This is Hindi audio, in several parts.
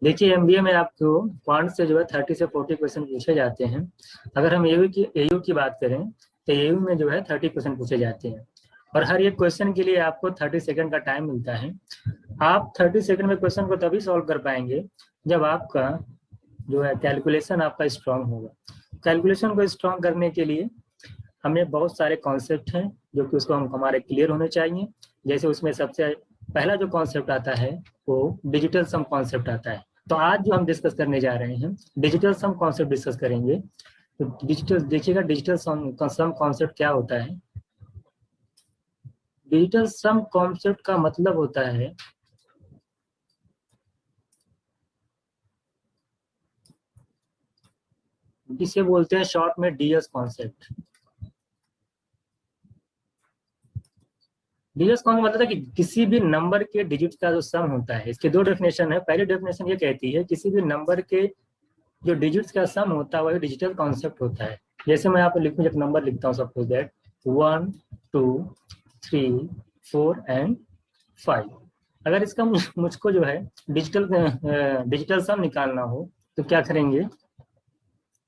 देखिए एमबीए में आपको क्वांट से जो है 30 से 40 क्वेश्चन पूछे जाते हैं। अगर हम एयू की बात करें तो एयू में जो है 30 क्वेश्चन पूछे जाते हैं और हर एक क्वेश्चन के लिए आपको 30 सेकंड का टाइम मिलता है। आप 30 सेकंड में क्वेश्चन को तभी सॉल्व कर पाएंगे जब आपका जो है कैलकुलेशन आपका स्ट्रांग होगा। कैलकुलेशन को स्ट्रांग करने के लिए हमें बहुत सारे कॉन्सेप्ट हैं जो कि उसको हम हमारे क्लियर होने चाहिए। जैसे उसमें सबसे पहला जो कॉन्सेप्ट आता है वो डिजिटल सम कॉन्सेप्ट आता है। तो आज जो हम डिस्कस करने जा रहे हैं डिजिटल सम कॉन्सेप्ट डिस्कस करेंगे। तो डिजिटल देखिएगा, डिजिटल सम कॉन्सेप्ट क्या होता है। डिजिटल सम कॉन्सेप्ट का मतलब होता है जिसे बोलते हैं शॉर्ट में डीएस कॉन्सेप्ट। डीएस कॉन्सेप्ट मतलब है कि किसी भी नंबर के डिजिट का जो सम होता है। इसके दो डेफिनेशन है। पहली डेफिनेशन ये कहती है किसी भी नंबर के जो डिजिट्स का सम होता है वही डिजिटल कॉन्सेप्ट होता है। जैसे मैं यहाँ पे लिखूँ, एक नंबर लिखता हूँ, सपोज दैट 1 2 3 4 एंड 5। अगर इसका मुझको जो है डिजिटल सम निकालना हो तो क्या करेंगे,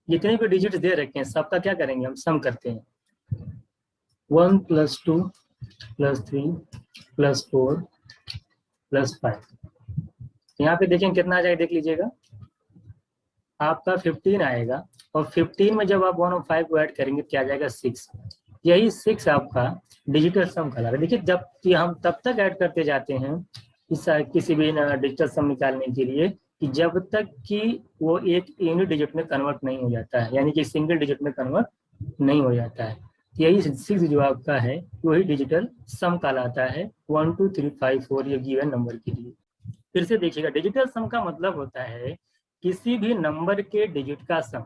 जितने भी डिजिट दे रखे हैं सबका क्या करेंगे, हम सम करते हैं। 1 + 2 + 3 + 4 + 5। यहाँ पे देखें कितना आ जाएगा, देख लीजिएगा, आपका 15 आएगा। और 15 में जब आप 1 और 5 को ऐड करेंगे क्या आ जाएगा, 6। यही 6 आपका डिजिटल सम कहलाता है। देखिए जब कि हम तब तक ऐड करते जाते हैं किसी भी डिजिटल सम निकालने के लिए कि जब तक कि वो एक यूनिट डिजिट में कन्वर्ट नहीं हो जाता है, यानी कि सिंगल डिजिट में कन्वर्ट नहीं हो जाता है। यही 6 जो आपका है वही डिजिटल सम कहलाता है 1 2 3 5 4 ये गिवन नंबर के लिए। फिर से देखिएगा, डिजिटल सम का मतलब होता है किसी भी नंबर के डिजिट का सम।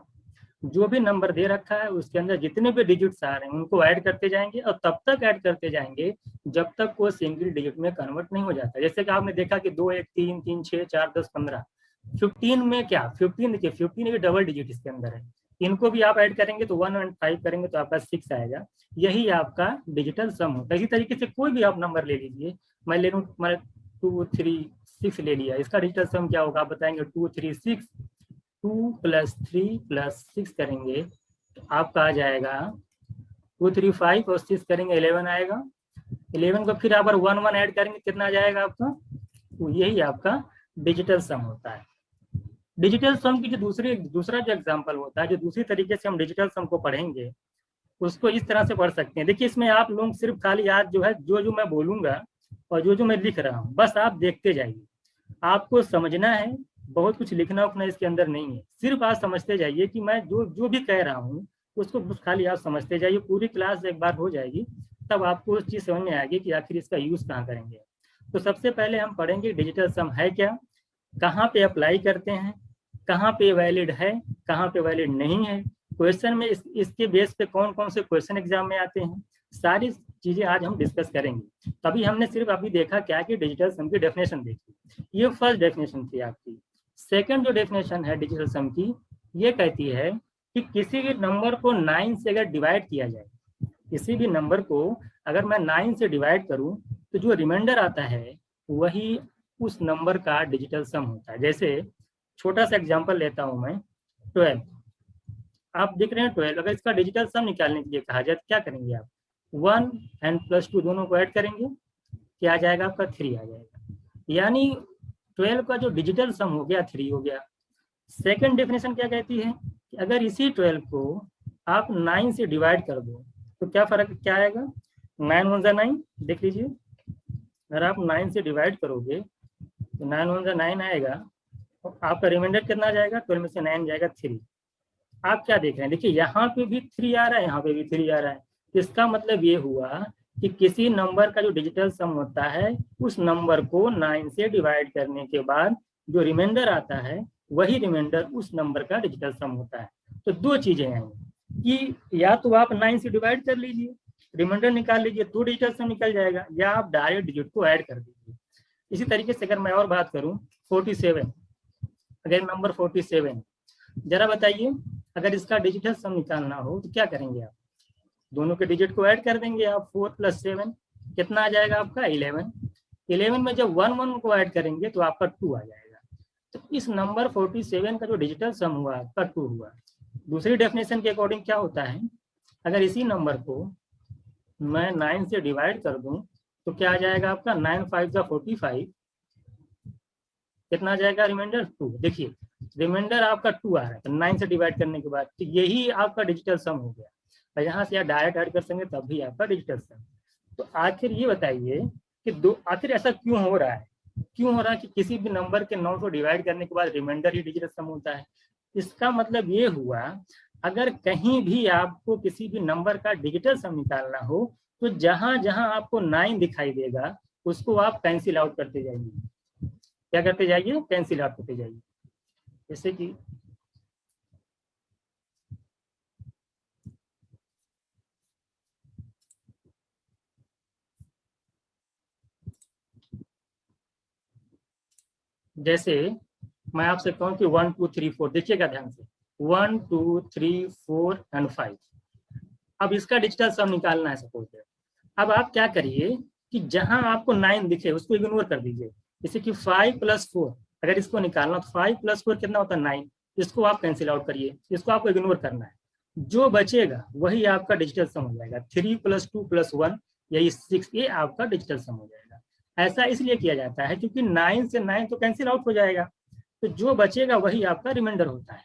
जो भी नंबर दे रखा है उसके अंदर जितने भी डिजिट्स आ रहे हैं उनको ऐड करते जाएंगे और तब तक ऐड करते जाएंगे जब तक वो सिंगल डिजिट में कन्वर्ट नहीं हो जाता। जैसे कि आपने देखा कि 2 1 3 3 6 4 10 15। 15 में क्या, 15 देखिए 15 के डबल डिजिट इसके अंदर है। इनको भी आप ऐड करेंगे तो 1 और 5 करेंगे तो आपका 6 आएगा। यही आपका डिजिटल सम होता है। इसी तरीके से कोई भी आप नंबर ले लीजिए, मैं ले लूँ, मैं 2 3 6 ले लिया, इसका डिजिटल सम क्या होगा आप बताएंगे, 2 3 6। 2 + 3 + 6 करेंगे तो आपका आ जाएगा 2 3 5 और 6 करेंगे 11 आएगा। 11 को फिर आप 1 1 ऐड करेंगे कितना आ जाएगा आपका, तो यही आपका डिजिटल सम होता है। डिजिटल सम की जो दूसरा जो एग्जाम्पल होता है, जो दूसरी तरीके से हम डिजिटल सम को पढ़ेंगे उसको इस तरह से पढ़ सकते हैं। देखिए इसमें आप लोग सिर्फ खाली आज जो है जो जो मैं बोलूंगा और जो जो मैं लिख रहा हूँ बस आप देखते जाइए। आपको समझना है, बहुत कुछ लिखना उखना इसके अंदर नहीं है। सिर्फ आप समझते जाइए कि मैं जो जो भी कह रहा हूँ उसको बस खाली आप समझते जाइए। पूरी क्लास एक बार हो जाएगी तब आपको उस चीज़ समझ में आएगी कि आखिर इसका यूज़ कहाँ करेंगे। तो सबसे पहले हम पढ़ेंगे डिजिटल सम है क्या, कहाँ पे अप्लाई करते हैं, कहाँ पे वैलिड है, कहाँ पे वैलिड नहीं है, क्वेश्चन में इसके बेस पे कौन कौन से क्वेश्चन एग्जाम में आते हैं, सारी चीजें आज हम डिस्कस करेंगे। तभी हमने सिर्फ अभी देखा क्या कि डिजिटल सम की डेफिनेशन देखी, ये फर्स्ट डेफिनेशन थी आपकी। सेकंड जो डेफिनेशन है डिजिटल सम की, ये कहती है कि किसी भी नंबर को 9 से अगर डिवाइड किया जाए, किसी भी नंबर को अगर मैं 9 से डिवाइड करूं तो जो रिमाइंडर आता है वही उस नंबर का डिजिटल सम होता है। जैसे छोटा सा एग्जांपल लेता हूं मैं, 12। आप देख रहे हैं 12, अगर इसका डिजिटल सम निकालने के लिए कहा जाए तो क्या करेंगे आप, 1 एंड +2 दोनों को ऐड करेंगे, क्या आ जाएगा आपका 3 आ जाएगा। यानी 12 का जो डिजिटल सम हो गया 3 हो गया। सेकंड डेफिनेशन क्या कहती है कि अगर इसी 12 को आप 9 से डिवाइड कर दो तो क्या फर्क क्या आएगा, 9 1 9, देख लीजिए, अगर आप 9 से डिवाइड करोगे तो 9 1 9 आएगा और आपका रिमाइंडर कितना जाएगा, 12 में से 9 जाएगा 3। आप क्या देख रहे हैं, देखिए यहाँ पे भी 3 आ रहा है, यहाँ पे भी 3 आ रहा है। इसका मतलब ये हुआ कि किसी नंबर का जो डिजिटल सम होता है उस नंबर को 9 से डिवाइड करने के बाद जो रिमाइंडर आता है वही रिमाइंडर उस नंबर का डिजिटल सम होता है। तो दो चीजें हैं कि या तो आप 9 से डिवाइड कर लीजिए, रिमाइंडर निकाल लीजिए तो डिजिटल सम निकल जाएगा, या आप डायरेक्ट डिजिट को ऐड कर दीजिए। इसी तरीके से अगर मैं और बात करूं 47, अगर नंबर 47, जरा बताइए अगर इसका डिजिटल सम निकालना हो तो क्या करेंगे आप, दोनों के डिजिट को ऐड कर देंगे आप, 4 + 7 कितना आ जाएगा आपका 11। 11 में जब 1 1 को ऐड करेंगे तो आपका 2 आ जाएगा। तो इस नंबर 47 का जो डिजिटल सम हुआ आपका 2 हुआ। दूसरी डेफिनेशन के अकॉर्डिंग क्या होता है, अगर इसी नंबर को मैं 9 से डिवाइड कर दूं तो क्या आ जाएगा आपका 9 5 का 45, कितना आ जाएगा रिमाइंडर 2। देखिए रिमाइंडर आपका 2 आ रहा है तो 9 से डिवाइड करने के बाद, तो यही आपका डिजिटल सम हो गया। और यहाँ से आप डायरेक्ट ऐड कर सकेंगे तब भी आपका डिजिटल सम। तो आखिर ये बताइए कि आखिर ऐसा क्यों हो रहा है, क्यों हो रहा है कि किसी भी नंबर के 9 को डिवाइड करने के बाद रिमाइंडर ही डिजिटल सम होता है। इसका मतलब ये हुआ, अगर कहीं भी आपको किसी भी नंबर का डिजिटल सम निकालना हो तो जहां जहां आपको 9 दिखाई देगा उसको आप कैंसिल आउट करते जाइए। क्या करते जाइए, कैंसिल आउट करते जाइए। जैसे कि जैसे मैं आपसे कहूँ कि 1 2 3 4, देखिएगा ध्यान से, 1 2 3 4 एंड 5। अब इसका डिजिटल सम निकालना है सपोज। अब आप क्या करिए कि जहां आपको 9 दिखे उसको इग्नोर कर दीजिए। जैसे कि 5 + 4, अगर इसको निकालना तो 5 + 4 कितना होता है 9, इसको आप कैंसिल आउट करिए, इसको आपको इग्नोर करना है। जो बचेगा वही आपका डिजिटल सम हो जाएगा। 3 + 2 + 1 यही 6, ये आपका डिजिटल सम हो जाएगा। ऐसा इसलिए किया जाता है क्योंकि 9 से 9 तो कैंसिल आउट हो जाएगा, तो जो बचेगा वही आपका रिमाइंडर होता है।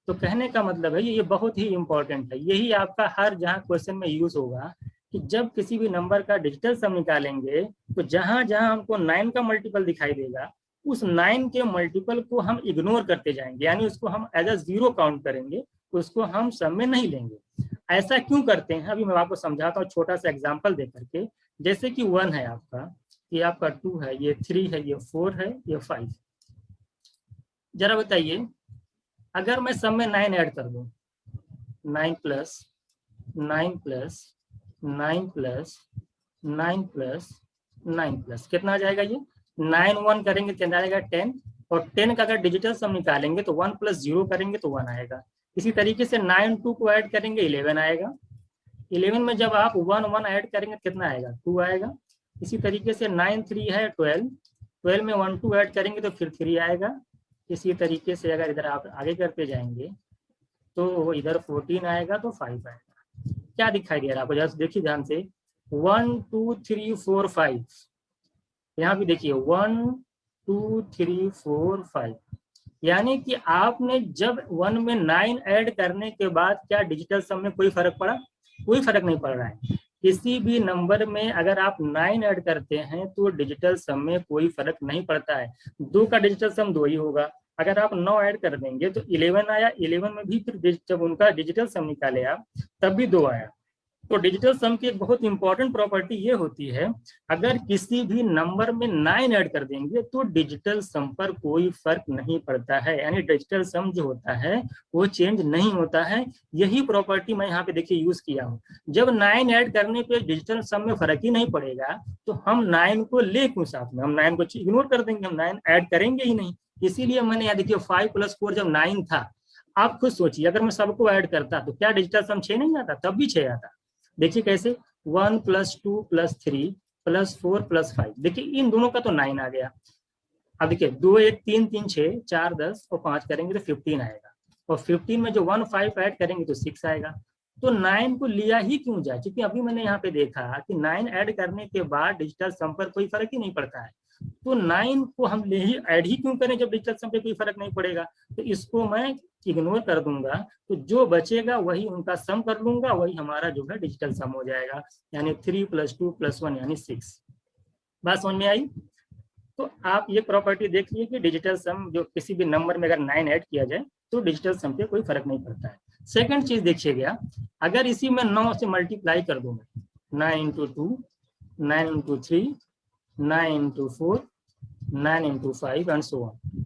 तो कहने का मतलब है ये बहुत ही इंपॉर्टेंट है, यही आपका हर जहाँ क्वेश्चन में यूज होगा कि जब किसी भी नंबर का डिजिटल सम निकालेंगे तो जहां जहां हमको 9 का मल्टीपल दिखाई देगा उस 9 के मल्टीपल को हम इग्नोर करते जाएंगे, यानी उसको हम एज अ 0 काउंट करेंगे, उसको हम सम में नहीं लेंगे। ऐसा क्यों करते हैं अभी मैं आपको समझाता हूँ छोटा सा एग्जाम्पल दे करके। जैसे कि 1 है आपका, ये आपका 2 है, ये 3 है, ये 4 है, ये 5। जरा बताइए अगर मैं सब में 9 ऐड कर दूं, 9 plus 9 plus 9 plus 9 plus 9 plus कितना आ जाएगा, ये 9 1 करेंगे कितना आएगा 10, और 10 का अगर डिजिटल सम निकालेंगे तो 1 + 0 करेंगे तो 1 आएगा। इसी तरीके से 9 2 को ऐड करेंगे 11 आएगा। 11 में जब आप 1 1 ऐड करेंगे कितना आएगा 2 आएगा। इसी तरीके से 9 3 है 12, 12 में 1 2 ऐड करेंगे तो फिर 3 आएगा। इसी तरीके से अगर इधर आप आगे करते जाएंगे तो इधर 14 आएगा तो 5 आएगा। क्या दिखाई दे रहा है आपको, जरा देखिए ध्यान से, 1 2 3 4 5। यहाँ भी देखिए 1 2 3 4 5, यानी कि आपने जब 1 में 9 ऐड करने के बाद क्या डिजिटल सम में कोई फर्क पड़ा, कोई फर्क नहीं पड़ रहा है। किसी भी नंबर में अगर आप 9 ऐड करते हैं तो डिजिटल सम में कोई फर्क नहीं पड़ता है। 2 का डिजिटल सम 2 ही होगा। अगर आप 9 ऐड कर देंगे तो 11 आया, 11 में भी फिर जब उनका डिजिटल सम निकाले आप तब भी 2 आया। तो डिजिटल सम की एक बहुत इंपॉर्टेंट प्रॉपर्टी ये होती है, अगर किसी भी नंबर में 9 ऐड कर देंगे तो डिजिटल सम पर कोई फर्क नहीं पड़ता है, यानी डिजिटल सम जो होता है वो चेंज नहीं होता है। यही प्रॉपर्टी मैं यहाँ पे देखिए यूज किया हूँ। जब 9 ऐड करने पे डिजिटल सम में फर्क ही नहीं पड़ेगा तो हम 9 को ले क्यों साथ में, हम 9 को इग्नोर कर देंगे, हम 9 ऐड करेंगे ही नहीं। इसीलिए मैंने यहाँ देखिए 5 + 4 जब 9 था, आप खुद सोचिए अगर मैं सबको ऐड करता तो क्या डिजिटल सम 6 नहीं आता, तब भी 6 आता। देखिए कैसे, 1 + 2 + 3 + 4 + 5, देखिए इन दोनों का तो 9 आ गया। अब देखिए 2 1 3 3 6 4 10 और 5 करेंगे तो 15 आएगा, और 15 में जो 1 5 ऐड करेंगे तो 6 आएगा। तो 9 को लिया ही क्यों जाए, क्योंकि अभी मैंने यहाँ पे देखा कि 9 ऐड करने के बाद डिजिटल सम पर कोई फर्क ही नहीं पड़ता है। तो 9 को हम ले ही ऐड ही क्यों करें जब डिजिटल सम पे कोई फर्क नहीं पड़ेगा। तो इसको मैं इग्नोर कर दूंगा, तो जो बचेगा वही उनका सम कर लूंगा, वही हमारा जो है डिजिटल सम हो जाएगा, यानी 3 + 2 + 1 यानी 6। बात समझ में आई। तो आप ये प्रॉपर्टी देख लीजिए कि डिजिटल सम जो किसी भी नंबर में अगर 9 ऐड किया जाए तो डिजिटल सम पे कोई फर्क नहीं पड़ता है। सेकंड चीज देखिएगा, अगर इसी में 9 से मल्टीप्लाई कर दूं, 9 × 2 9 × 3 9 × 4 9 × 5 एंड सो ऑन।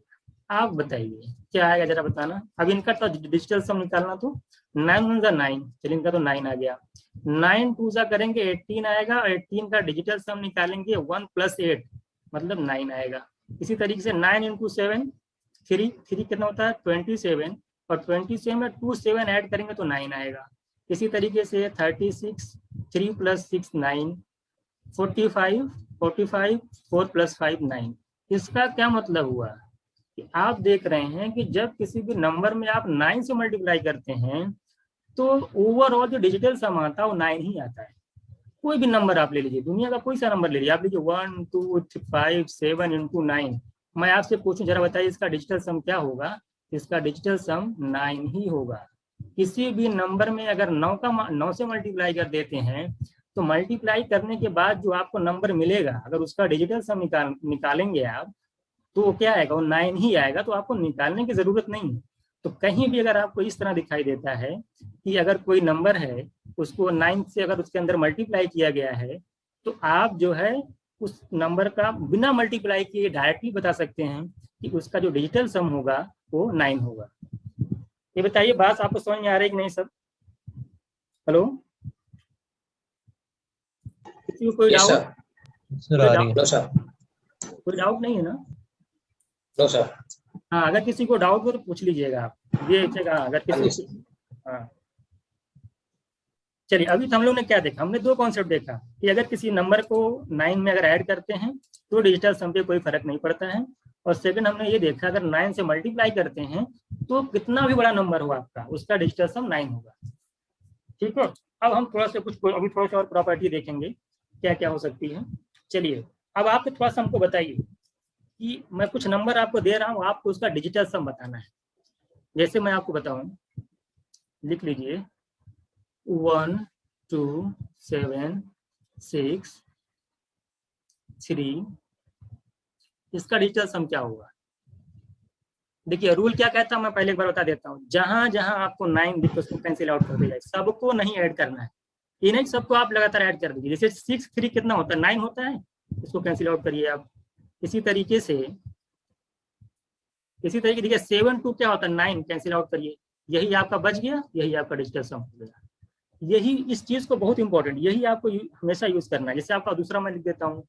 आप बताइए क्या आएगा जरा बताना। अब इनका तो डिजिटल सम निकालना, तो 9 × 9, चलिए इनका तो 9 आ गया। 9 2 करेंगे 18 आएगा, और 18 का डिजिटल सम निकालेंगे 1 + 8 मतलब 9 आएगा। इसी तरीके से 9 × 7 3 कितना होता है 27, और 27 में 2 7 ऐड करेंगे तो 9 आएगा। इसी तरीके से 36 3 + 6 9, 45 4 + 5 9। इसका क्या मतलब हुआ कि आप देख रहे हैं कि जब किसी भी नंबर में आप 9 से मल्टीप्लाई करते हैं तो ओवरऑल जो डिजिटल सम आता है वो 9 ही आता है। कोई भी नंबर आप ले लीजिए, दुनिया का कोई सा नंबर ले लीजिए, आप लीजिए 1 2 5 7 इंटू 9, मैं आपसे पूछूं जरा बताइए इसका डिजिटल सम क्या होगा? इसका डिजिटल सम 9 ही होगा। किसी भी नंबर में अगर 9 से मल्टीप्लाई कर देते हैं तो मल्टीप्लाई करने के बाद जो आपको नंबर मिलेगा अगर उसका डिजिटल सम निकालेंगे आप तो वो क्या आएगा? वो 9 ही आएगा, तो आपको निकालने की जरूरत नहीं है। तो कहीं भी अगर आपको इस तरह दिखाई देता है कि अगर कोई नंबर है उसको 9 से अगर उसके अंदर मल्टीप्लाई किया गया है तो आप जो है उस नंबर का बिना मल्टीप्लाई किए डायरेक्टली बता सकते हैं कि उसका जो डिजिटल सम होगा वो 9 होगा। ये बताइए बात आपको समझ में आ रही है कि नहीं सब? हेलो, किसी को कोई डाउट? कोई डाउट नहीं है ना? No sir. हाँ, अगर किसी को डाउट हो तो पूछ लीजिएगा आप, ये अगर किसी हाँ चलिए, अभी तो हम लोग ने क्या देखा? हमने दो कॉन्सेप्ट देखा कि अगर किसी नंबर को 9 में अगर ऐड करते हैं तो डिजिटल सम पे कोई फर्क नहीं पड़ता है, और सेकंड हमने ये देखा अगर 9 से मल्टीप्लाई करते हैं तो कितना भी बड़ा नंबर हो आपका उसका डिजिटल सम 9 होगा। ठीक है, अब हम थोड़ा सा अभी थोड़ा सा और प्रॉपर्टी देखेंगे क्या क्या हो सकती है। चलिए, अब आप थोड़ा सा हमको बताइए कि मैं कुछ नंबर आपको दे रहा हूँ, आपको उसका डिजिटल सम बताना है। जैसे मैं आपको बताऊं, लिख लीजिए 1 2 7 6 3, इसका डिजिटल सम क्या होगा? देखिए रूल क्या कहता है मैं पहले एक बार बता देता हूँ। जहां जहां आपको 9 दिखे उसको कैंसिल आउट कर दिया, सबको नहीं ऐड करना है। ये नहीं सबको आप लगातार ऐड कर दीजिए। जैसे 6 3 कितना होता है? 9 होता है, इसको कैंसिल आउट करिए आप। इसी तरीके देखिए 7 2 क्या होता है? 9, कैंसिल आउट करिए। यही आपका बच गया, यही आपका डिजिटल सम हो गया। यही इस चीज को बहुत इंपॉर्टेंट, यही आपको हमेशा यूज करना है। जैसे आपका दूसरा मैं लिख देता हूँ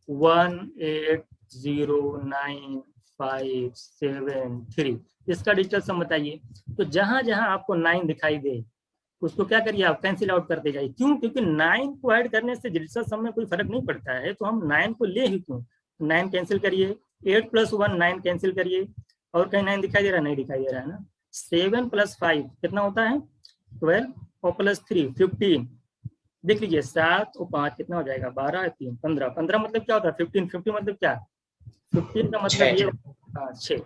1 8 0 9 5 7 3, इसका डिजिटल सम बताइए। तो जहां जहां आपको 9 दिखाई दे उसको क्या करिए आप? कैंसिल आउट करते जाइए। क्यों? क्योंकि 9 को ऐड करने से डिजिटल सम में कोई फर्क नहीं पड़ता है, तो हम 9 को ले ही क्यों? 9 कैंसिल करिए, 8 + 1 9 कैंसिल करिए, और कहीं 9 दिखाई दे रहा है? नहीं दिखाई दे रहा है ना। 7 + 5 कितना होता है? 12, और +3 15। देख लीजिए 7 और 5 कितना हो जाएगा? 12 3 15, 15 मतलब क्या होता है? 15, 50 मतलब क्या? 15 का मतलब ये 6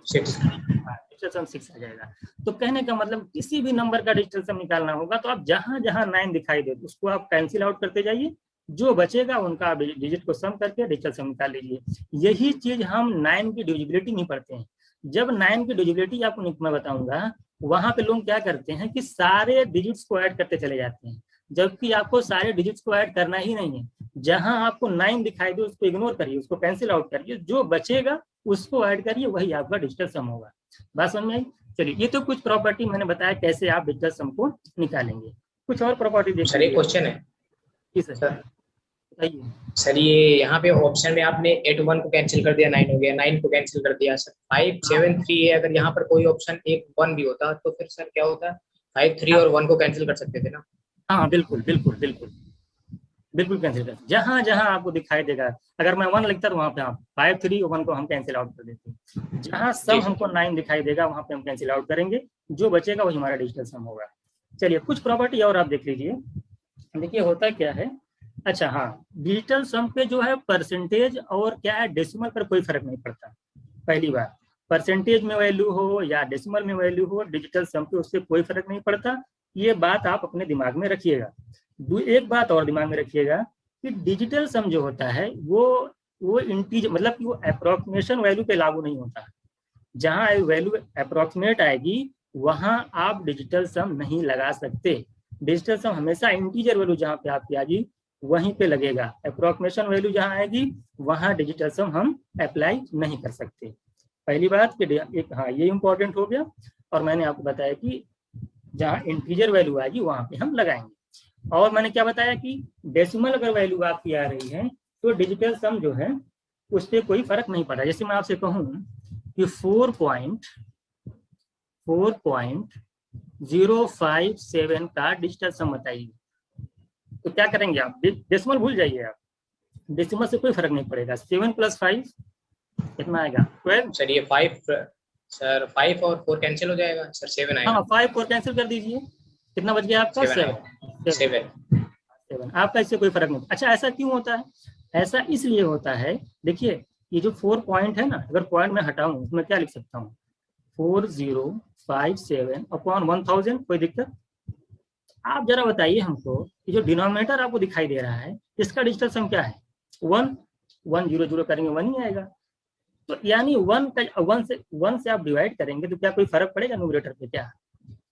डिजिटल सम 6 आ जाएगा। तो कहने का मतलब किसी भी नंबर का डिजिटल सम निकालना होगा तो आप जहां जहां 9 दिखाई दे उसको आप कैंसिल आउट करते जाइए, जो बचेगा उनका डिजिट को सम करके डिजिटल सम निकाल लीजिए। यही चीज हम 9 की डिविजिबिलिटी नहीं पढ़ते हैं। जब 9 की डिविजिबिलिटी आपको मैं बताऊंगा, वहां पे लोग क्या करते हैं कि सारे डिजिट्स को ऐड करते चले जाते हैं, जबकि आपको सारे डिजिट्स को ऐड करना ही नहीं है। जहां आपको 9 दिखाई दे उसको इग्नोर करिए, उसको कैंसिल आउट करिए, जो बचेगा उसको ऐड करिए, वही आपका डिजिटल सम होगा। बात समझ में आई? चलिए, ये तो कुछ प्रॉपर्टी मैंने बताया कैसे आप डिजिटल सम को निकालेंगे। कुछ और प्रॉपर्टी देख सर एक क्वेश्चन है। जी सर, बताइए। सर ये यहाँ पे ऑप्शन में आपने 8 1 को कैंसिल कर दिया, 9 हो गया, 9 को कैंसिल कर दिया। सर 5 7 3 है, अगर यहाँ पर कोई ऑप्शन 1 1 भी होता तो फिर सर क्या होता? 5 3 और 1 को कैंसिल कर सकते थे ना? हाँ बिल्कुल बिल्कुल बिल्कुल बिल्कुल कैंसिल कर, जहां जहां आपको दिखाई देगा। अगर मैं 1 लिखता तो वहां पे आप 5 3 और 1 को हम कैंसिल आउट कर देते हैं। जहां सम हमको 9 दिखाई देगा वहां पे हम कैंसिल आउट करेंगे, जो बचेगा वही हमारा डिजिटल सम होगा। चलिए, कुछ प्रॉपर्टी और आप देख लीजिए। देखिए होता क्या है, अच्छा हाँ, डिजिटल सम पे जो है परसेंटेज और क्या है डेसिमल पर कोई फर्क नहीं पड़ता। पहली बार, परसेंटेज में वैल्यू हो या डेसिमल में वैल्यू हो, डिजिटल सम पे उससे कोई फर्क नहीं पड़ता। ये बात आप अपने दिमाग में रखिएगा। एक बात और दिमाग में रखिएगा कि डिजिटल सम जो होता है वो इंटीज मतलब कि वो अप्रोक्सीमेशन वैल्यू पे लागू नहीं होता। जहां वैल्यू अप्रोक्सीमेट आएगी वहां आप डिजिटल सम नहीं लगा सकते। डिजिटल सम हमेशा इंटीजर वैल्यू जहां पे आपकी आएगी वहीं पे लगेगा। अप्रोक्सीमेशन वैल्यू जहां आएगी वहां डिजिटल सम हम अप्लाई नहीं कर सकते। पहली बात कि एक हाँ ये इंपॉर्टेंट हो गया। और मैंने आपको बताया कि जहां इंटीजर वैल्यू आएगी वहां पे हम लगाएंगे। और मैंने क्या बताया कि डेसिमल अगर वैल्यू आपकी आ रही है तो डिजिटल सम जो है उस पर कोई फर्क नहीं पड़ा। जैसे मैं आपसे कहूँ कि 4.057 का डिजिटल सम बताइए, तो क्या करेंगे आप? डेसिमल भूल जाइए आप, डेसिमल से कोई फर्क नहीं पड़ेगा। 7 + 5 कितना आएगा? 12। सर ये 5 सर 5 और 4 कैंसिल हो जाएगा सर, 7 आएगा। हाँ 5 4 कैंसिल कर दीजिए, कितना बच गया आपका? 7 आएगा, 7। 7। आपका इससे कोई फर्क नहीं। अच्छा ऐसा क्यों होता है? ऐसा इसलिए होता है, देखिए ये जो 4 पॉइंट है ना, अगर पॉइंट में हटाऊं उसमें क्या लिख सकता हूँ? 4057 अपॉन 1000, कोई दिक्कत? आप जरा बताइए हमको, ये जो डिनोमिनेटर आपको दिखाई दे रहा है इसका डिजिटल सम क्या है? 1 1 0 0 करेंगे 1 ही आएगा। तो यानी 1 से आप डिवाइड करेंगे तो क्या कोई फर्क पड़ेगा न्यूमरेटर पे? क्या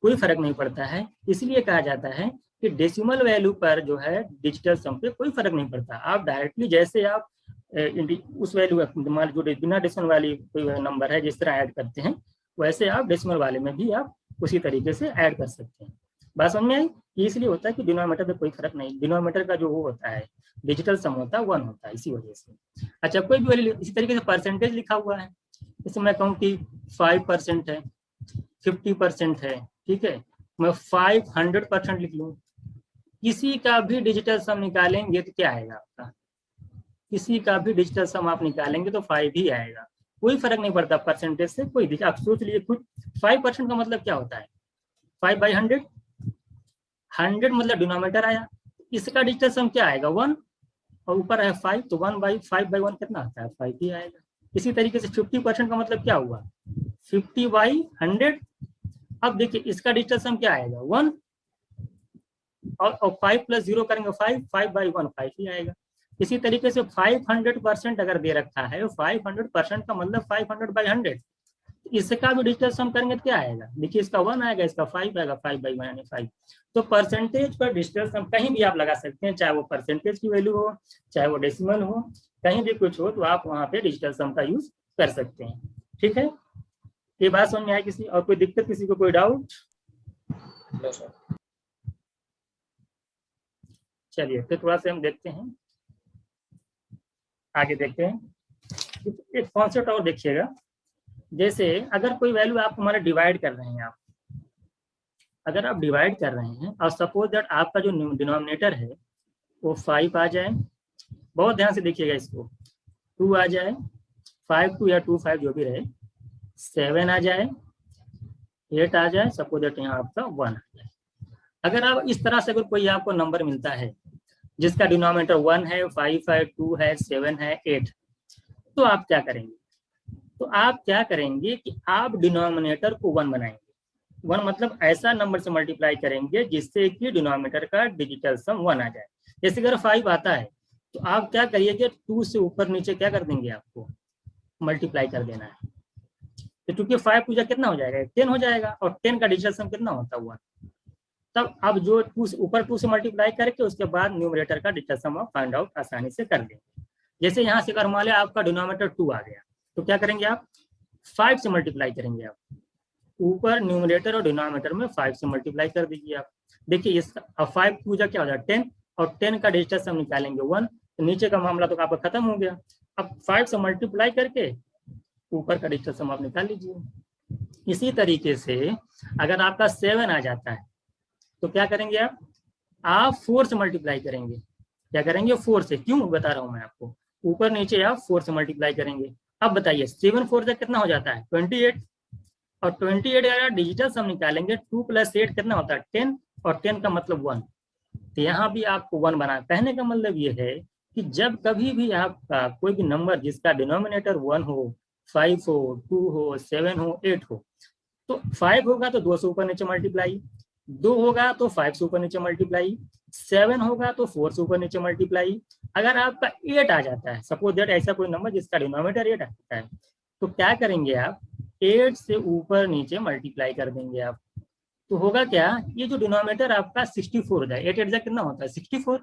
कोई फर्क नहीं पड़ता है। इसलिए कहा जाता है कि डेसिमल वैल्यू पर जो है डिजिटल सम पे कोई फर्क नहीं पड़ता। आप डायरेक्टली जैसे आप उस वैल्यू जो बिना डेसिमल वाली कोई नंबर है जिस तरह ऐड करते हैं, वैसे आप डेसिमल वाले में भी आप उसी तरीके से ऐड कर सकते हैं। बात समझ में आई? ये इसलिए होता है कि डिनोमिनेटर पे कोई फर्क नहीं, डिनोमिनेटर का जो वो होता है डिजिटल सम होता है 1 होता है, इसी वजह से। अच्छा कोई भी वैल्यू, इसी तरीके से परसेंटेज लिखा हुआ है, जैसे मैं कहूँ कि 5% है, 50% है, ठीक है, मैं 500% लिख लूँ, किसी का भी डिजिटल सम निकालेंगे तो क्या आएगा आपका? किसी का भी डिजिटल सम आप निकालेंगे तो 5 ही आएगा, कोई फर्क नहीं पड़ता परसेंटेज से। कोई आप सोच लीजिए खुद, 5% का मतलब क्या होता है? 5/100, 100 मतलब डिनोमिनेटर आया, इसका डिजिटल सम क्या आएगा? 1, और ऊपर है 5, तो 1/5/1 कितना आता है? 5 ही आएगा। इसी तरीके से 50% का मतलब क्या हुआ? 50/100। अब देखिए इसका डिजिटल सम क्या आएगा? 1, और 5 + 0 करेंगे 5, 5/1 5 ही आएगा। इसी तरीके से 500% अगर दे रखा है, 500% का मतलब 500/100, इसका भी डिजिटल सम करेंगे तो क्या आएगा? देखिए इसका 1 आएगा, इसका 5 आएगा, 5/1 यानी 5। तो परसेंटेज पर डिजिटल सम कहीं भी आप लगा सकते हैं, चाहे वो परसेंटेज की वैल्यू हो, चाहे वो डेसिमल हो, कहीं भी कुछ हो तो आप वहां पे डिजिटल सम का यूज कर सकते हैं। ठीक है, ये बात समझ में आए किसी? और कोई दिक्कत, किसी को कोई डाउट? चलिए फिर थोड़ा सा हम देखते हैं, आगे देखते हैं। एक कॉन्सेप्ट और देखिएगा, जैसे अगर कोई वैल्यू आप हमारे डिवाइड कर रहे हैं, आप अगर आप डिवाइड कर रहे हैं और सपोज दैट आपका जो डिनोमिनेटर है वो 5 आ जाए, बहुत ध्यान से देखिएगा इसको, 2 आ जाए, 5 2 या 2 5 जो भी रहे, 7 आ जाए, 8 आ जाए, सपोज दैट यहाँ आपका 1 आ जाए। अगर आप इस तरह से अगर कोई आपको नंबर मिलता है जिसका डिनोमिनेटर 1 है, 5 है, 2 है, 7 है, 8, तो आप क्या करेंगे? तो आप क्या करेंगे कि आप डिनोमिनेटर को 1 बनाएंगे। 1 मतलब ऐसा नंबर से मल्टीप्लाई करेंगे जिससे कि डिनोमिनेटर का डिजिटल सम 1 आ जाए। जैसे अगर 5 आता है तो आप क्या करिएगा, 2 से ऊपर नीचे क्या कर देंगे, आपको मल्टीप्लाई कर देना है। तो चूंकि 5 पूजा कितना हो जाएगा? 10 हो जाएगा, और 10 का डिजिटल सम कितना होता हुआ? तब अब जो 2 से ऊपर 2 से मल्टीप्लाई करके उसके बाद न्यूमरेटर का डिजिटल सम आप फाइंड आउट आसानी से कर देंगे। जैसे यहाँ से अगर मान लिया आपका डिनोमिनेटर 2 आ गया, तो क्या करेंगे आप? 5 से मल्टीप्लाई करेंगे आप, ऊपर न्यूमरेटर और डिनोमिनेटर में 5 से मल्टीप्लाई कर दीजिए आप। देखिए इसका अब 5 पूजा क्या हो जाए? 10, और 10 का डिजिटल सम निकालेंगे 1, तो नीचे का मामला तो आपका खत्म हो गया। अब 5 से मल्टीप्लाई करके ऊपर का डिजिटल सम आप निकाल लीजिए। इसी तरीके से अगर आपका 7 आ जाता है तो क्या करेंगे आप 4 से मल्टीप्लाई करेंगे। क्या करेंगे? 4 से। क्यों बता रहा हूं मैं आपको, ऊपर नीचे आप 4 से मल्टीप्लाई करेंगे। अब बताइए 7 4 से कितना हो जाता है? 28, और 28 का डिजिटल सम निकालेंगे, 2 + 8 कितना होता है? 10, और 10 का मतलब 1। तो यहाँ भी आपको 1 बना। कहने का मतलब ये है कि जब कभी भी आपका कोई भी नंबर जिसका डिनोमिनेटर 1 हो, 5 हो, 2 हो, 7 हो, 8 हो, तो 5 होगा तो 2 से ऊपर नीचे मल्टीप्लाई, 2 होगा तो 5 से ऊपर नीचे मल्टीप्लाई, 7 होगा तो 4 से ऊपर नीचे मल्टीप्लाई। अगर आपका 8 आ जाता है, सपोज दैट ऐसा कोई नंबर जिसका डिनोमिनेटर 8 आता है, तो क्या करेंगे आप? 8 से ऊपर नीचे मल्टीप्लाई कर देंगे आप। तो होगा क्या? ये जो डिनोमिनेटर आपका 64 हो जाए, 8 8 जा कितना होता है? 64।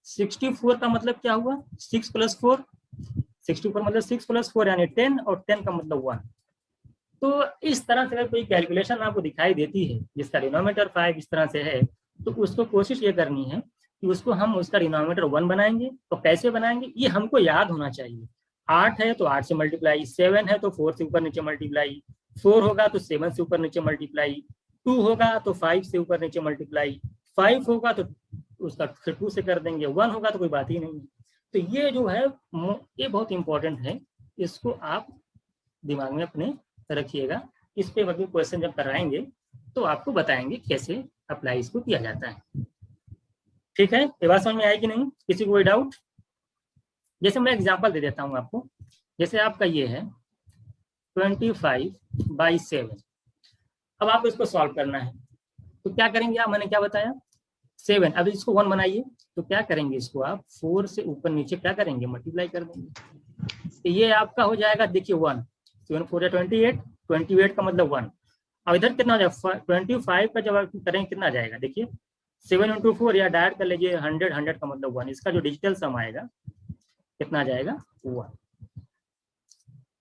64 का मतलब क्या हुआ? 6 + 4, 64 मतलब 6 + 4 यानी 10, और 10 का मतलब 1। तो इस तरह से अगर कोई कैलकुलेशन आपको दिखाई देती है जिसका डिनोमिनेटर 5 इस तरह से है, तो उसको कोशिश ये करनी है कि उसको हम उसका डिनोमिनेटर 1 बनाएंगे। तो कैसे बनाएंगे ये हमको याद होना चाहिए। 8 है तो 8 से मल्टीप्लाई, 7 है तो 4 से ऊपर नीचे मल्टीप्लाई, 4 होगा तो 7 से ऊपर नीचे मल्टीप्लाई, 2 होगा तो 5 से ऊपर नीचे मल्टीप्लाई, 5 होगा तो उसका फिर 2 से कर देंगे, 1 होगा तो कोई बात ही नहीं। तो ये जो है ये बहुत इंपॉर्टेंट है, इसको आप दिमाग में अपने रखिएगा, इस पे भी क्वेश्चन जब कराएंगे तो आपको बताएंगे कैसे अप्लाई इसको किया जाता है। ठीक है, ये बात समझ में आई कि नहीं, किसी को कोई डाउट? जैसे मैं एग्जांपल दे देता हूँ आपको, जैसे आपका ये है 25/7, अब आपको इसको सॉल्व करना है तो क्या करेंगे आप, मैंने क्या बताया 7, अब इसको 1 बनाइए, तो क्या करेंगे इसको आप 4 से ऊपर नीचे क्या करेंगे, मल्टीप्लाई कर देंगे, तो ये आपका हो जाएगा देखिए 1, 7 4 28, 28 का मतलब 1। अब इधर कितना हो जाएगा 25 का जब आप करेंगे कितना जाएगा, देखिए 7 × 4 या डायरेक्ट कर लीजिए 100, 100 का मतलब 1, इसका जो डिजिटल सम आएगा कितना जाएगा 1।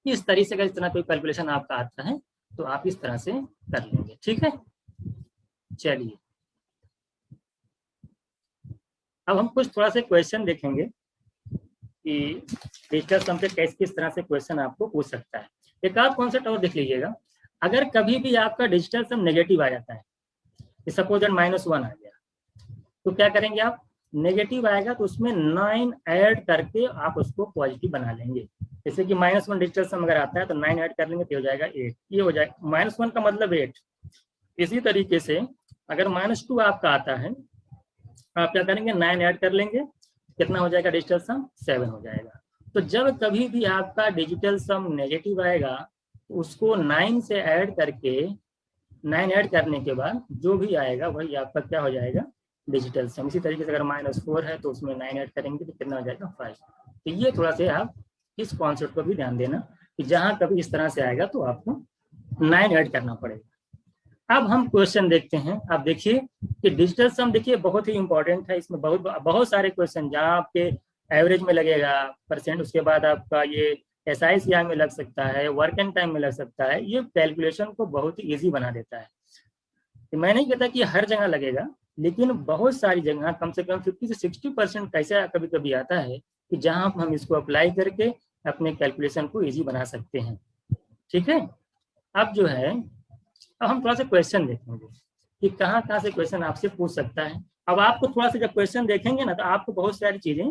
इस तरीके से अगर इस तरह कोई कैलकुलेशन आपका आता है तो आप इस तरह से कर लेंगे। ठीक है, चलिए अब हम कुछ थोड़ा सा क्वेश्चन देखेंगे कि डिजिटल सम से किस तरह से क्वेश्चन आपको पूछ सकता है। एक आप कॉन्सेप्ट और देख लीजिएगा, अगर कभी भी आपका डिजिटल सम नेगेटिव आ जाता है, सपोज -1 आ गया, तो क्या करेंगे आप, नेगेटिव आएगा तो उसमें 9 ऐड करके आप उसको पॉजिटिव बना लेंगे। जैसे कि -1 डिजिटल सम अगर आता है तो 9 ऐड कर लेंगे तो हो जाएगा 8, ये हो जाएगा -1 का मतलब 8। इसी तरीके से अगर -2 आपका आता है, आप क्या करेंगे 9 ऐड कर लेंगे, कितना हो जाएगा डिजिटल सम 7 हो जाएगा। तो जब कभी भी आपका डिजिटल सम नेगेटिव आएगा तो उसको 9 से ऐड करके, 9 ऐड करने के बाद जो भी आएगा वही आपका क्या हो जाएगा डिजिटल सम। इसी तरीके से अगर -4 है तो उसमें 9 ऐड करेंगे तो कितना हो जाएगा 5। तो ये थोड़ा से आप इस कॉन्सेप्ट को भी ध्यान देना कि जहां कभी इस तरह से आएगा तो आपको 9 ऐड करना पड़ेगा। अब हम क्वेश्चन देखते हैं। आप देखिए कि डिजिटल सम देखिए बहुत ही इंपॉर्टेंट है, इसमें बहुत सारे क्वेश्चन जहाँ आपके एवरेज में लगेगा परसेंट, उसके बाद आपका ये SI में लग सकता है, वर्क एंड टाइम में लग सकता है, ये कैलकुलेशन को बहुत ही ईजी बना देता है। तो मैं नहीं कहता कि हर जगह लगेगा, लेकिन बहुत सारी जगह कम से कम 50 से 60% कैसा कभी कभी आता है कि जहां हम इसको अप्लाई करके अपने कैलकुलेशन को इजी बना सकते हैं। ठीक है, अब जो है अब हम थोड़ा सा क्वेश्चन देखेंगे कि कहाँ से क्वेश्चन आपसे पूछ सकता है। अब आपको थोड़ा सा जब क्वेश्चन देखेंगे ना तो आपको बहुत सारी चीजें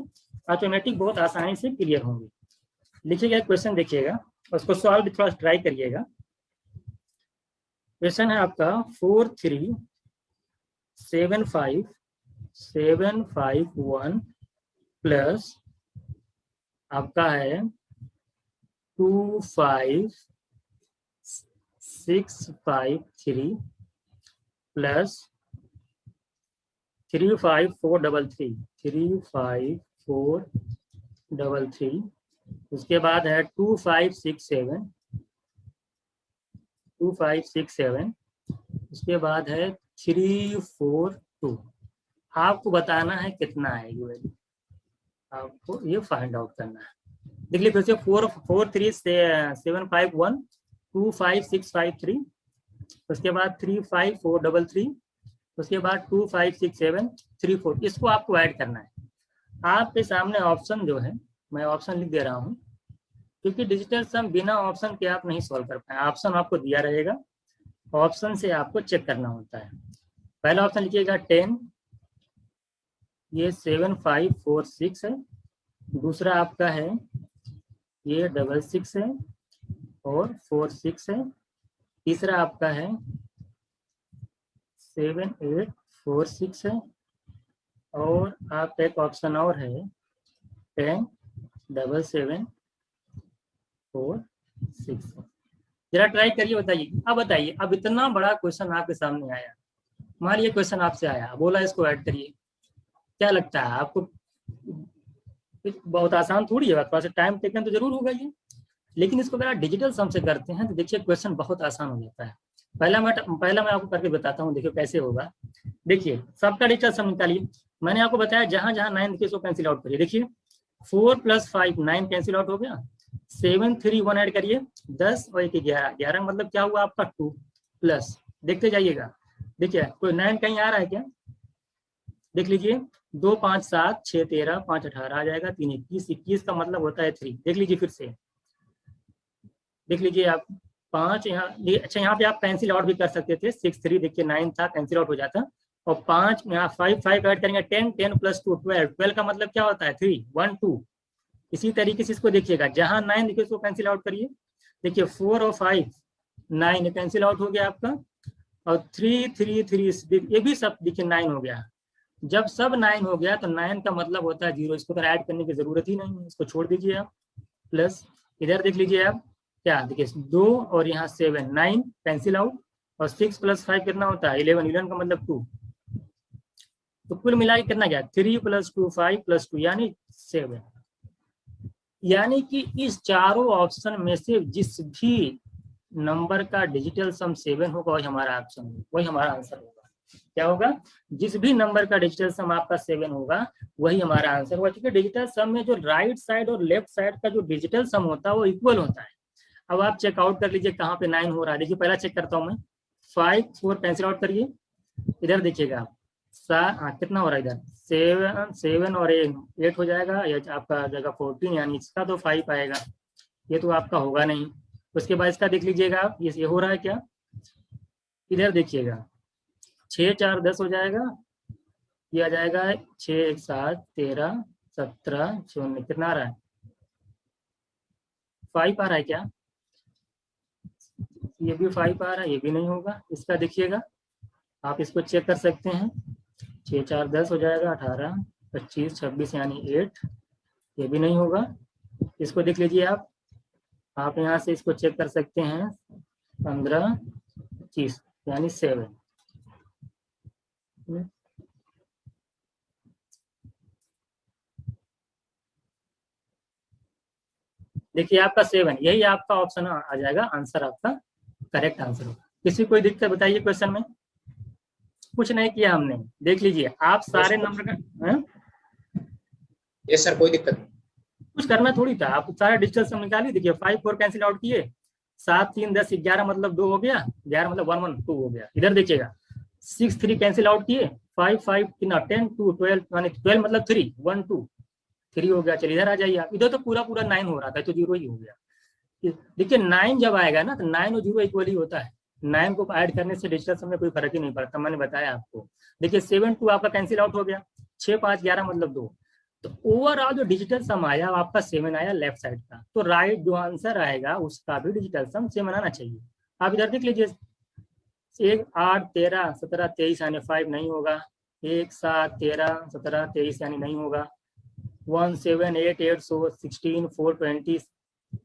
ऑटोमेटिक बहुत आसानी से क्लियर होंगी। लिखिएगा क्वेश्चन, देखिएगा उसको सॉल्व थोड़ा ट्राई करिएगा। क्वेश्चन है आपका 43751 प्लस आपका है 25653 प्लस 35433 उसके बाद है 2567 उसके बाद है 342। आपको बताना है कितना है ये वैल्यू, आपको ये फाइंड आउट करना है। देख लीजिए फिर से 43751 25653 उसके बाद 35433 उसके बाद 256734, इसको आपको ऐड करना है। आपके सामने ऑप्शन जो है, मैं ऑप्शन लिख दे रहा हूँ क्योंकि डिजिटल सम बिना ऑप्शन के आप नहीं सॉल्व कर पाए। ऑप्शन आपको दिया रहेगा, ऑप्शन से आपको चेक करना होता है। पहला ऑप्शन लिखिएगा 10, ये 7546 है। दूसरा आपका है ये 66 है और 46 है। तीसरा आपका है 7846 है और आपका एक ऑप्शन और है 107746। जरा ट्राई करिए, बताइए। अब बताइए, अब इतना बड़ा क्वेश्चन आपके सामने आया, मान लीजिए क्वेश्चन आपसे आया, बोला इसको ऐड करिए, क्या लगता है आपको? बहुत आसान थोड़ी है, थोड़ा सा टाइम टेकन तो जरूर होगा ये, लेकिन इसको अगर आप डिजिटल सम से करते हैं तो देखिए क्वेश्चन बहुत आसान हो जाता है। पहला मैं आपको करके बताता हूँ, देखिए कैसे होगा। देखिए सबका डिजिटल सम निकालिए। मैंने आपको बताया जहां जहां 9 देखिए उसको कैंसिल आउट करिए। देखिए 4 + 5 9 कैंसिल आउट हो गया, 7 3 1 ऐड करिए 10 और 1 11 मतलब क्या हुआ आपका 2 प्लस, देखते जाइएगा। देखिए कोई 9 कहीं आ रहा है क्या? देख लीजिए 2 5 7 6 13 5 18 आ जाएगा, 3 21 21 का मतलब होता है 3। देख लीजिए फिर से, देख लीजिए आप 5 यहाँ। अच्छा यहाँ पे आप कैंसिल आउट भी कर सकते थे, 6 3 देखिए 9 था, कैंसिल आउट हो जाता। और 5 यहाँ 5 ऐड करेंगे 10 10 + 2 12 12 का मतलब क्या होता है 3 1 2। इसी तरीके से इसको देखिएगा, जहां 9 देखिए उसको कैंसिल आउट करिए। देखिए 4 और 5 9 कैंसिल आउट हो गया आपका, और 3 3 3 ये भी सब देखिए 9 हो गया। जब सब 9 हो गया तो 9 का मतलब होता है 0, इसको तो ऐड करने की जरूरत ही नहीं है, इसको छोड़ दीजिए आप। प्लस इधर देख लीजिए आप, क्या देखिए 2 और यहाँ 7, 9 कैंसिल आउट, और 6 + 5 कितना होता है 11, 11 का मतलब 2। तो कुल मिला के कितना गया 3 + 2 5 + 2 यानी 7। यानी कि इस चारों ऑप्शन में से जिस भी नंबर का डिजिटल सम 7 होगा वही हमारा ऑप्शन होगा, वही हमारा आंसर होगा। क्या होगा, जिस भी नंबर का डिजिटल सम आपका 7 होगा वही हमारा आंसर होगा। क्योंकि डिजिटल सम में जो राइट साइड और लेफ्ट साइड का जो डिजिटल सम होता है वो इक्वल होता है। अब आप चेकआउट कर लीजिए कहाँ पे 9 हो रहा है। देखिए पहला चेक करता हूँ मैं, 5 4 कैंसिल आउट करिए। इधर देखिएगा आप, कितना हो रहा है इधर 7 7 और 8 हो जाएगा, या आपका जगह 14, यानी इसका तो 5 आएगा, ये तो आपका होगा नहीं। उसके बाद इसका देख लीजिएगा आप, ये हो रहा है क्या, इधर देखिएगा 6 4 10 हो जाएगा, ये आ जाएगा 6 1 7 13 17 0, कितना आ रहा है 5 आ रहा है क्या, ये भी 5 आ रहा है, ये भी नहीं होगा। इसका देखिएगा आप, इसको चेक कर सकते हैं, 6 4 10 हो जाएगा, 18 25 26 यानी 8, ये भी नहीं होगा। इसको देख लीजिए आप यहाँ से इसको चेक कर सकते हैं, 15 25 यानी 7। देखिए आपका 7, यही आपका ऑप्शन आ जाएगा, आंसर आपका करेक्ट आंसर होगा। किसी कोई दिक्कत बताइए क्वेश्चन में, कुछ नहीं किया हमने, देख लीजिए आप सारे नंबर का यस सर, कोई दिक्कत नहीं। कुछ करना थोड़ी था, आप सारा डिजिटल सम निकालिए। देखिए 5 4 कैंसिल आउट किए, 7 3 10 11 मतलब 2 हो गया, 11 मतलब 1 1 2 हो गया। इधर देखिएगा 6 3 कैंसिल आउट किए, 5 5 कितना 10 2 12 यानी 12 मतलब 3 1 2 3 हो गया। चलिए इधर आ जाइए आप, इधर तो पूरा पूरा 9 हो रहा था तो 0 ही हो गया। देखिए 9 जब आएगा ना तो 9 और 0 इक्वल ही होता है, 9 को ऐड करने से डिजिटल सम में कोई फर्क ही नहीं पड़ता, मैंने बताया आपको। देखिए 7 2 आपका कैंसिल आउट हो गया, 6 5 11 मतलब 2। तो ओवरऑल जो डिजिटल सम आया आपका 7 आया लेफ्ट साइड का, तो राइट जो आंसर आएगा उसका भी डिजिटल सम 7 आना चाहिए। आप इधर देख लीजिए, 1 8 13 17 23 यानी 5 नहीं होगा, 1 7 13 17 23 यानी नहीं होगा, 1 7 8 8 16 4 20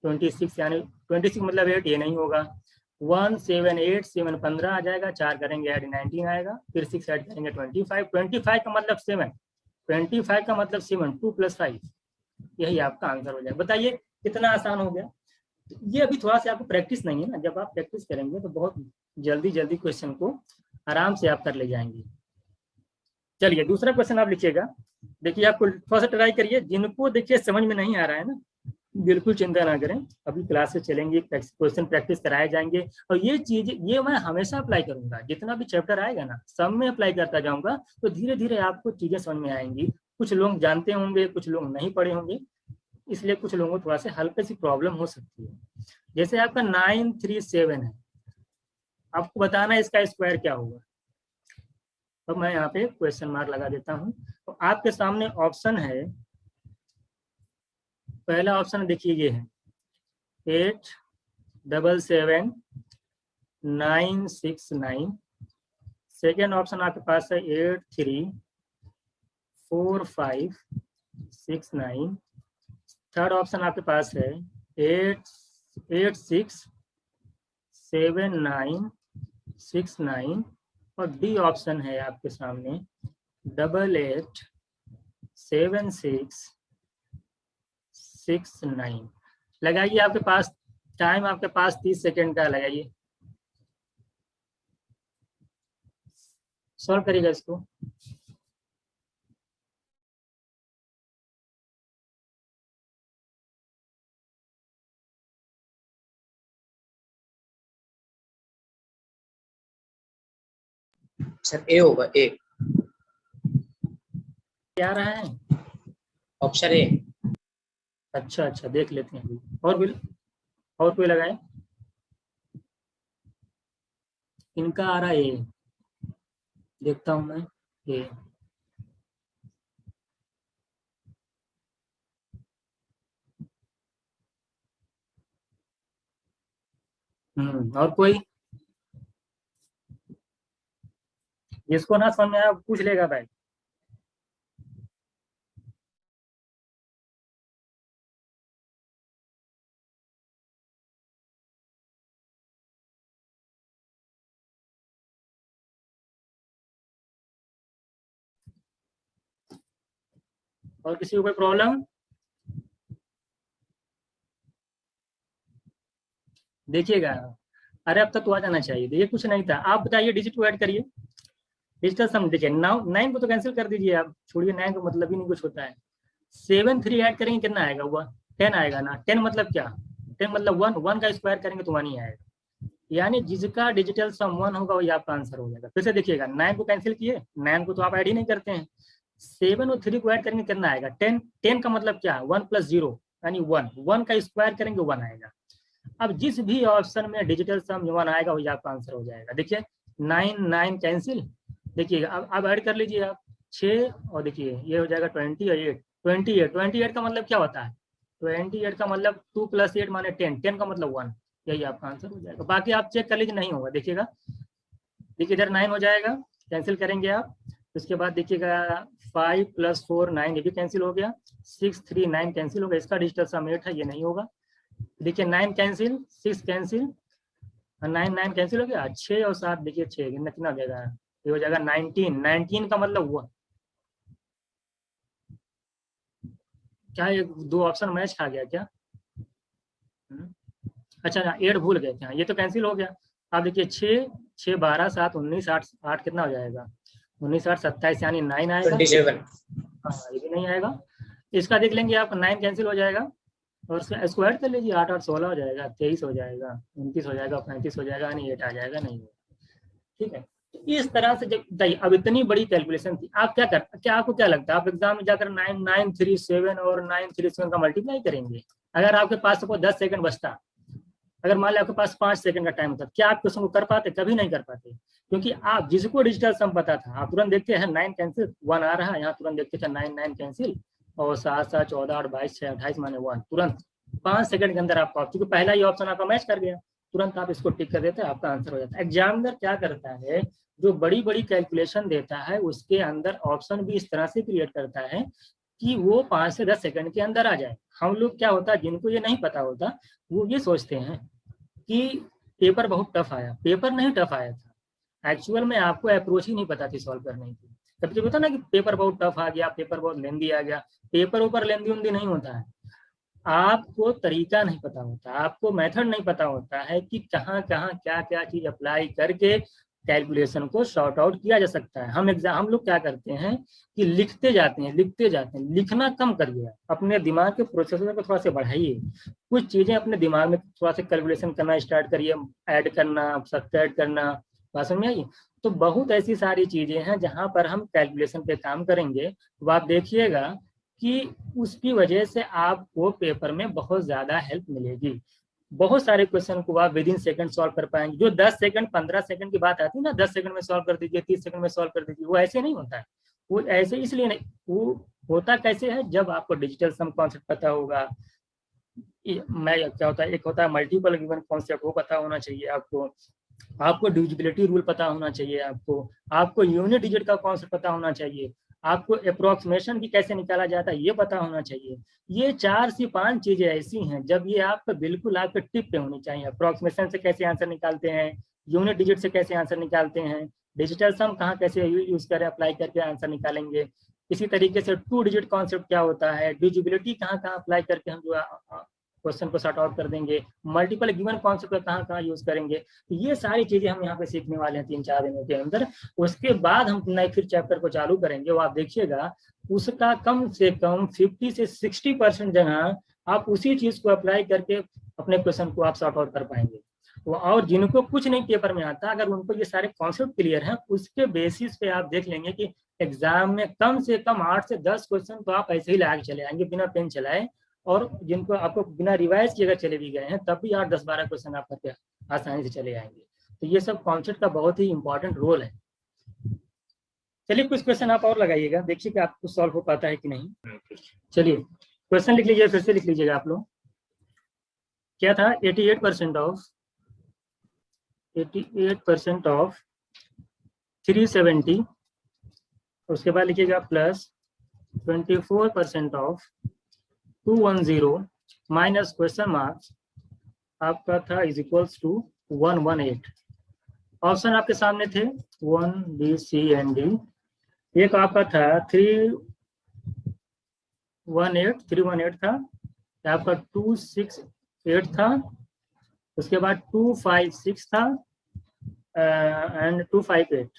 26 यानी 26 मतलब 8, ये नहीं होगा। 1 7 8 7 15 आ जाएगा, 4 करेंगे ऐड 19 आएगा, फिर 6 ऐड करेंगे 25, 25 का मतलब 7, 25 का मतलब 7 2 + 5, यही आपका आंसर हो जाएगा। बताइए कितना आसान हो गया। ये अभी थोड़ा सा आपको प्रैक्टिस नहीं है ना, जब आप प्रैक्टिस करेंगे तो बहुत जल्दी जल्दी क्वेश्चन को आराम से आप कर ले जाएंगे। चलिए दूसरा क्वेश्चन आप लिखिएगा। देखिए आपको थोड़ा सा ट्राई करिए, जिनको देखिए समझ में नहीं आ रहा है ना, बिल्कुल चिंता ना करें, अभी क्लासेस चलेंगी, क्वेश्चन प्रैक्टिस कराए जाएंगे, और ये चीज ये मैं हमेशा अप्लाई करूंगा, जितना भी चैप्टर आएगा ना सब में अप्लाई करता जाऊंगा, तो धीरे धीरे आपको चीजें समझ में आएंगी। कुछ लोग जानते होंगे, कुछ लोग नहीं पढ़े होंगे, इसलिए कुछ लोगों को थोड़ा सा हल्की सी प्रॉब्लम हो सकती है। जैसे आपका 937 है, आपको बताना है इसका स्क्वायर क्या होगा। तो मैं यहाँ पे क्वेश्चन मार्क लगा देता हूँ। तो आपके सामने ऑप्शन है, पहला ऑप्शन देखिए ये है 8 7 7 9 6 9। सेकेंड ऑप्शन आपके पास है 8 3 4 5 6 9। थर्ड ऑप्शन आपके पास है 8 8 6 7 9 6 9। और डी ऑप्शन है आपके सामने 8 8 7 6 6 9। लगाइए, आपके पास टाइम आपके पास 30 सेकेंड का, लगाइए, सॉल्व करिएगा इसको। सर ए होगा, ए। क्या रहा है, ऑप्शन ए। अच्छा अच्छा देख लेते हैं अभी। और कोई लगाए, इनका आ रहा है ये, देखता हूँ मैं ये। और कोई जिसको ना समझ में आया पूछ लेगा भाई। और किसी को कोई प्रॉब्लम? देखिएगा, अरे अब तक तो आ जाना चाहिए। देखिए कुछ नहीं था, आप बताइए डिजिट को ऐड करिए। डिजिटल सम देखिए, 9 को तो कैंसिल कर दीजिए आप, छोड़िए 9 का मतलब ही नहीं कुछ होता है। 7 3 ऐड करेंगे कितना आएगा? हुआ 10 आएगा ना। 10 मतलब क्या? 10 मतलब 1, 1 का स्क्वायर करेंगे तो 1 ही आएगा। यानी जिसका डिजिटल सम 1 होगा वही आपका आंसर हो जाएगा। फिर से देखिएगा, 9 को कैंसिल किए, 9 को तो आप ऐड ही नहीं करते हैं। 7 और 3 को ऐड करेंगे कितना आएगा? 10। 10 का मतलब क्या? 1 + 0 यानी 1। 1 का स्क्वायर करेंगे 1 आएगा। अब जिस भी ऑप्शन में डिजिटल सम 1 आएगा वही आपका आंसर हो जाएगा। देखिए 9 9 कैंसिल। देखिए अब ऐड कर लीजिए आप 6, और देखिए ये हो जाएगा 28। 28 का मतलब क्या होता है? 28 का मतलब 2 + 8 माने 10। 10 का मतलब 1। यही आपका आंसर हो जाएगा। बाकी आप चेक कर लीजिए, नहीं होगा। देखिएगा, देखिए इधर 9 हो जाएगा, कैंसिल करेंगे आप। उसके बाद देखिएगा 5 + 4 9, ये भी कैंसिल हो गया। 6 3 9 कैंसिल हो गया। इसका डिजिटल सम 8 है, ये नहीं होगा। देखिए 9 कैंसिल, 6 कैंसिल, 9 9 कैंसिल हो गया। 6 और 7 देखिए 6 कितना हो जाएगा? ये हो जाएगा 19। 19 का मतलब हुआ क्या? ये दो ऑप्शन मैच खा गया क्या? अच्छा ना, 8 भूल गए थे, ये तो कैंसिल हो गया। अब देखिए 6 6 12 7 19 8 8 कितना हो जाएगा? 19 8 27 यानी 9 आएगा। 27। हाँ ये भी नहीं आएगा। इसका देख लेंगे आप, 9 कैंसिल हो जाएगा। और इसको ऐड कर लीजिए, 8 8 16 हो जाएगा, 23 हो जाएगा, 29 हो जाएगा, 35 हो जाएगा, यानी 8 आ जाएगा। नहीं होगा। ठीक है। तो इस तरह से जब बताइए, अब इतनी बड़ी कैलकुलेशन थी, आप क्या करते, क्या आपको क्या लगता है, आप एग्जाम में जाकर 9937 और 937 का मल्टीप्लाई करेंगे? अगर आपके पास सपोज 10 सेकंड बचता, अगर मान लिया आपके पास 5 सेकंड का टाइम होता, क्या आप क्वेश्चन को कर पाते? कभी नहीं कर पाते। क्योंकि आप जिसको डिजिटल सम पता था, आप तुरंत देखते हैं 9 कैंसिल 1 आ रहा है, यहाँ तुरंत देखते थे 9 9 कैंसिल, और 7 7 14 8 22 6 28 माने 1, तुरंत 5 सेकंड के अंदर आपका, क्योंकि पहला ही ऑप्शन आपका मैच कर गया, तुरंत आप इसको टिक कर देते हैं, आपका आंसर हो जाता है। एग्जामिनर क्या करता है, जो बड़ी बड़ी कैलकुलेशन देता है उसके अंदर ऑप्शन भी इस तरह से क्रिएट करता है कि वो 5 से 10 सेकंड के अंदर आ जाए। हम लोग क्या होता है, जिनको ये नहीं पता होता, वो ये सोचते हैं कि पेपर बहुत टफ आया। पेपर नहीं टफ आया था, एक्चुअल में आपको अप्रोच ही नहीं पता थी सॉल्व करने की। कभी कभी होता ना कि पेपर बहुत टफ आ गया, पेपर बहुत लेंदी आ गया। पेपर ऊपर लेंदी उंदी नहीं होता है, आपको तरीका नहीं पता होता, आपको मेथड नहीं पता होता है कि कहाँ कहाँ क्या क्या चीज अप्लाई करके कैलकुलेशन को सॉर्ट आउट किया जा सकता है। हम लोग क्या करते हैं कि लिखते जाते हैं, लिखते जाते हैं। लिखना कम करिए, अपने दिमाग के प्रोसेसर को थोड़ा सा बढ़ाइए। कुछ चीजें अपने दिमाग में थोड़ा सा कैलकुलेशन करना स्टार्ट करिए, ऐड करना, सब्ट्रैक्ट करना। बात समझ में आई? तो बहुत ऐसी सारी चीजें हैं जहां पर हम कैलकुलेशन पे काम करेंगे, तो आप देखिएगा कि उसकी वजह से आपको पेपर में बहुत ज्यादा हेल्प मिलेगी। बहुत सारे क्वेश्चन को आप विद इन सेकंड सॉल्व कर पाएंगे। जो 10 सेकंड 15 सेकंड की बात आती है ना, 10 सेकंड में सॉल्व कर दीजिए, 30 सेकंड में सॉल्व कर दीजिए, वो ऐसे नहीं होता है। वो ऐसे इसलिए नहीं, वो होता कैसे है, जब आपको डिजिटल सम कॉन्सेप्ट पता होगा। मैं क्या होता है, एक होता है मल्टीपल गिवन कॉन्सेप्ट, वो पता होना चाहिए आपको। आपको डिविजिबिलिटी रूल पता होना चाहिए आपको। आपको यूनिट डिजिट का कॉन्सेप्ट पता होना चाहिए। आपको अप्रोक्सीमेशन भी कैसे निकाला जाता है ये पता होना चाहिए। ये 4 से 5 चीजें ऐसी हैं, जब ये आपको बिल्कुल आपके टिप पे होनी चाहिए। अप्रोक्सीमेशन से कैसे आंसर निकालते हैं, यूनिट डिजिट से कैसे आंसर निकालते हैं, डिजिटल सम कहाँ कैसे यूज करें, अप्लाई करके आंसर निकालेंगे। इसी तरीके से 2 डिजिट कॉन्सेप्ट क्या होता है, डिविजिबिलिटी कहाँ कहाँ अप्लाई करके हम जो क्वेश्चन को सॉर्ट आउट कर देंगे, मल्टीपल गिवन कॉन्सेप्ट कहाँ कहाँ यूज करेंगे। तो ये सारी चीजें हम यहाँ पे सीखने वाले हैं 3-4 दिनों के अंदर। उसके बाद हम नए फिर चैप्टर को चालू करेंगे, वो आप देखिएगा उसका कम से कम 50 से 60% जगह आप उसी चीज को अप्लाई करके अपने क्वेश्चन को आप सॉर्ट आउट कर पाएंगे। और जिनको कुछ नहीं पेपर में आता, अगर उनको ये सारे कॉन्सेप्ट क्लियर हैं, उसके बेसिस पे आप देख लेंगे कि एग्जाम में कम से कम 8 से 10 क्वेश्चन तो आप ऐसे ही लगा के चले आएंगे बिना पेन चलाए। और जिनको आपको बिना रिवाइज किए अगर चले भी गए हैं, तब भी 8 10 12 क्वेश्चन आप करके आसानी से चले आएंगे। तो ये सब कॉन्सेप्ट का बहुत ही इंपॉर्टेंट रोल है। चलिए कुछ क्वेश्चन आप और लगाइएगा, देखिए कि आपको सॉल्व हो पाता है कि नहीं। चलिए क्वेश्चन लिख लीजिए, फिर से लिख लीजिएगा आप लोग। क्या था? 88% ऑफ 88% ऑफ 370, उसके बाद लिखिएगा plus 24% of 210 minus question marks आपका था इज इक्वल्स टू 118। ऑप्शन आपके सामने थे 1 B C and D। एक आपका था 318 था, आपका 268 था, उसके बाद 256 था एंड 258।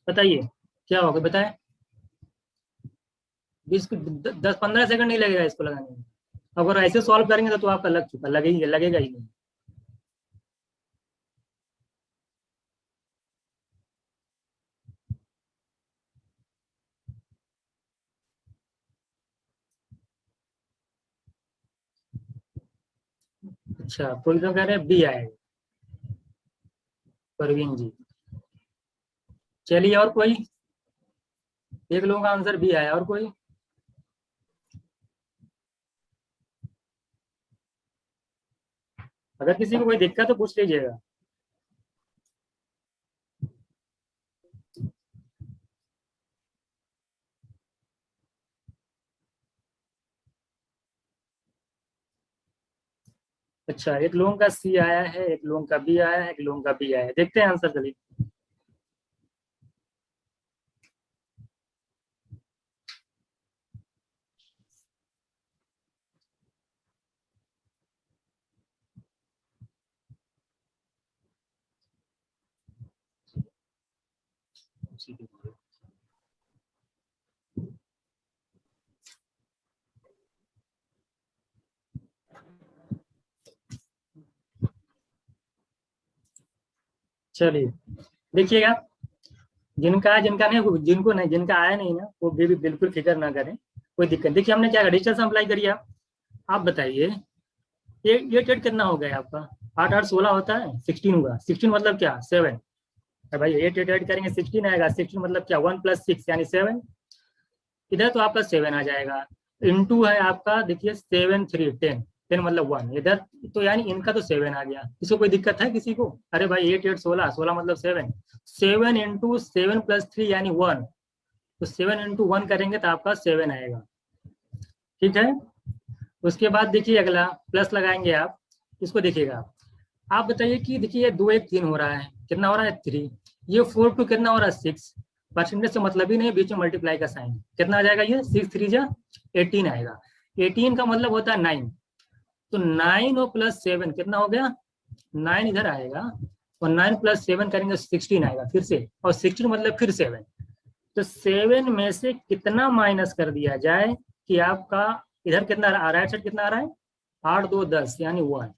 बताइए क्या होगा, बताएं। 10-15 सेकंड नहीं लगेगा इसको लगाने में। अगर ऐसे सॉल्व करेंगे तो आपका लग चुका, लगेगा ही नहीं। अच्छा, कोई तो कह रहे हैं बी आएगा, परवीन जी। चलिए और कोई, एक लोगों का आंसर बी आया, और कोई। अगर किसी को कोई दिक्कत तो पूछ लीजिएगा। अच्छा, एक लोगों का सी आया है, एक लोगों का बी आया है, एक लोगों का बी आया है। देखते हैं आंसर चलिए। चलिए देखिएगा, जिनको नहीं, जिनका आया नहीं ना, वो भी बिल्कुल फिक्र ना करें, कोई दिक्कत। देखिए हमने क्या डिजिटल से अप्लाई करिए। आप बताइए ये टेट कितना हो गया आपका? 8 8 16 होता है, 16 हुआ। 16 मतलब क्या? 7। भाई 8 8 ऐड करेंगे 16 आएगा। 16 मतलब क्या? 1 + 6 यानी 7। इधर तो आपका 7 आ जाएगा। इंटू है आपका, देखिए 7 3 10, 10 मतलब 1 इधर, तो यानी इनका तो 7 आ गया। इसको कोई दिक्कत है किसी को? अरे भाई 8 8 16, 16 मतलब 7, 7 इंटू 7 + 3 यानी 1, तो 7 इंटू 1 करेंगे तो आपका 7 आएगा। ठीक है। उसके बाद देखिए अगला प्लस लगाएंगे आप, इसको देखिएगा। आप बताइए कि देखिए ये 2 1 3 हो रहा है, कितना हो रहा है? 3। ये 4 2 कितना हो रहा है? 6। परसेंटेज से मतलब ही नहीं, बीच में मल्टीप्लाई का साइन। कितना आ जाएगा ये? 6 3 जा 18 आएगा। 18 का मतलब होता है 9, तो 9 और प्लस 7 कितना हो गया? 9 इधर आएगा, और 9 + 7 करेंगे 16 आएगा फिर से, और 16 मतलब फिर 7। तो 7 में से कितना माइनस कर दिया जाए कि आपका इधर कितना आ रहा है? राइट साइड कितना आ रहा है? 8 2 10 यानी 1।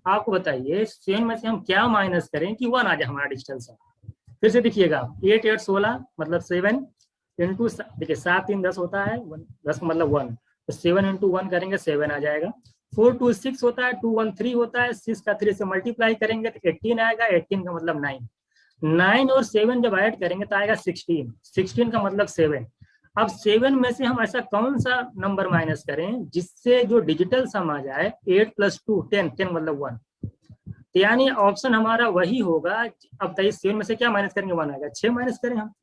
आपको बताइए 7 में से हम क्या माइनस करें कि 1 आ जाए हमारा डिजिटल सा। फिर से देखिएगा, 8 8 16 मतलब 7 इंटू, देखिए 7 3 10 होता है, 10 मतलब 1, तो 7 इंटू 1 करेंगे 7 आ जाएगा। 4 2 6 होता है, 2 1 3 होता है, 6 का 3 से मल्टीप्लाई करेंगे तो 18 आएगा। 18 का मतलब 9, 9 और 7 जब ऐड करेंगे तो आएगा 16, 16 का मतलब 7। अब 7 में से हम ऐसा कौन सा नंबर माइनस करें जिससे जो डिजिटल सम आ जाए? 8 + 2 10, 10 मतलब 1, यानी ऑप्शन हमारा वही होगा। अब बताइए 7 में से क्या माइनस करेंगे? 1 आएगा। 6 माइनस करें हम,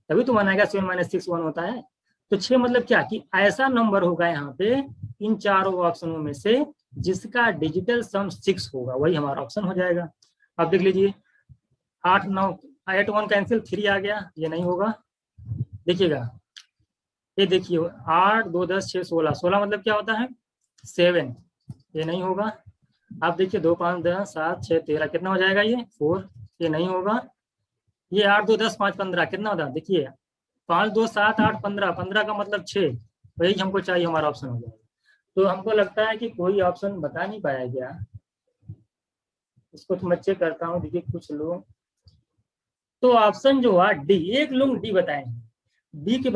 तभी तो 1 आएगा। 7 - 6 1 होता है। तो 6 मतलब क्या कि ऐसा नंबर होगा यहाँ पे इन चारों ऑप्शनों में से जिसका डिजिटल सम 6 होगा, वही हमारा ऑप्शन हो जाएगा। अब देख लीजिए 8 9, 8 1 कैंसिल, 3 आ गया, ये नहीं होगा। देखिएगा ये देखिए 8 2 10 6 16, 16 मतलब क्या होता है? 7, ये नहीं होगा। आप देखिए 2 5 10 7 6 13 कितना हो जाएगा? ये 4, ये नहीं होगा। ये 8 2 10 5 15 कितना होता है? देखिए 5 2 7 8 15, 15 का मतलब 6, वही हमको चाहिए, हमारा ऑप्शन हो जाएगा। तो हमको लगता है कि कोई ऑप्शन बता नहीं पाया गया, इसको तो मैं चेक करता हूँ। देखिए कुछ लोग, तो ऑप्शन जो हुआ डी, एक लोग डी बताएंगे, बी के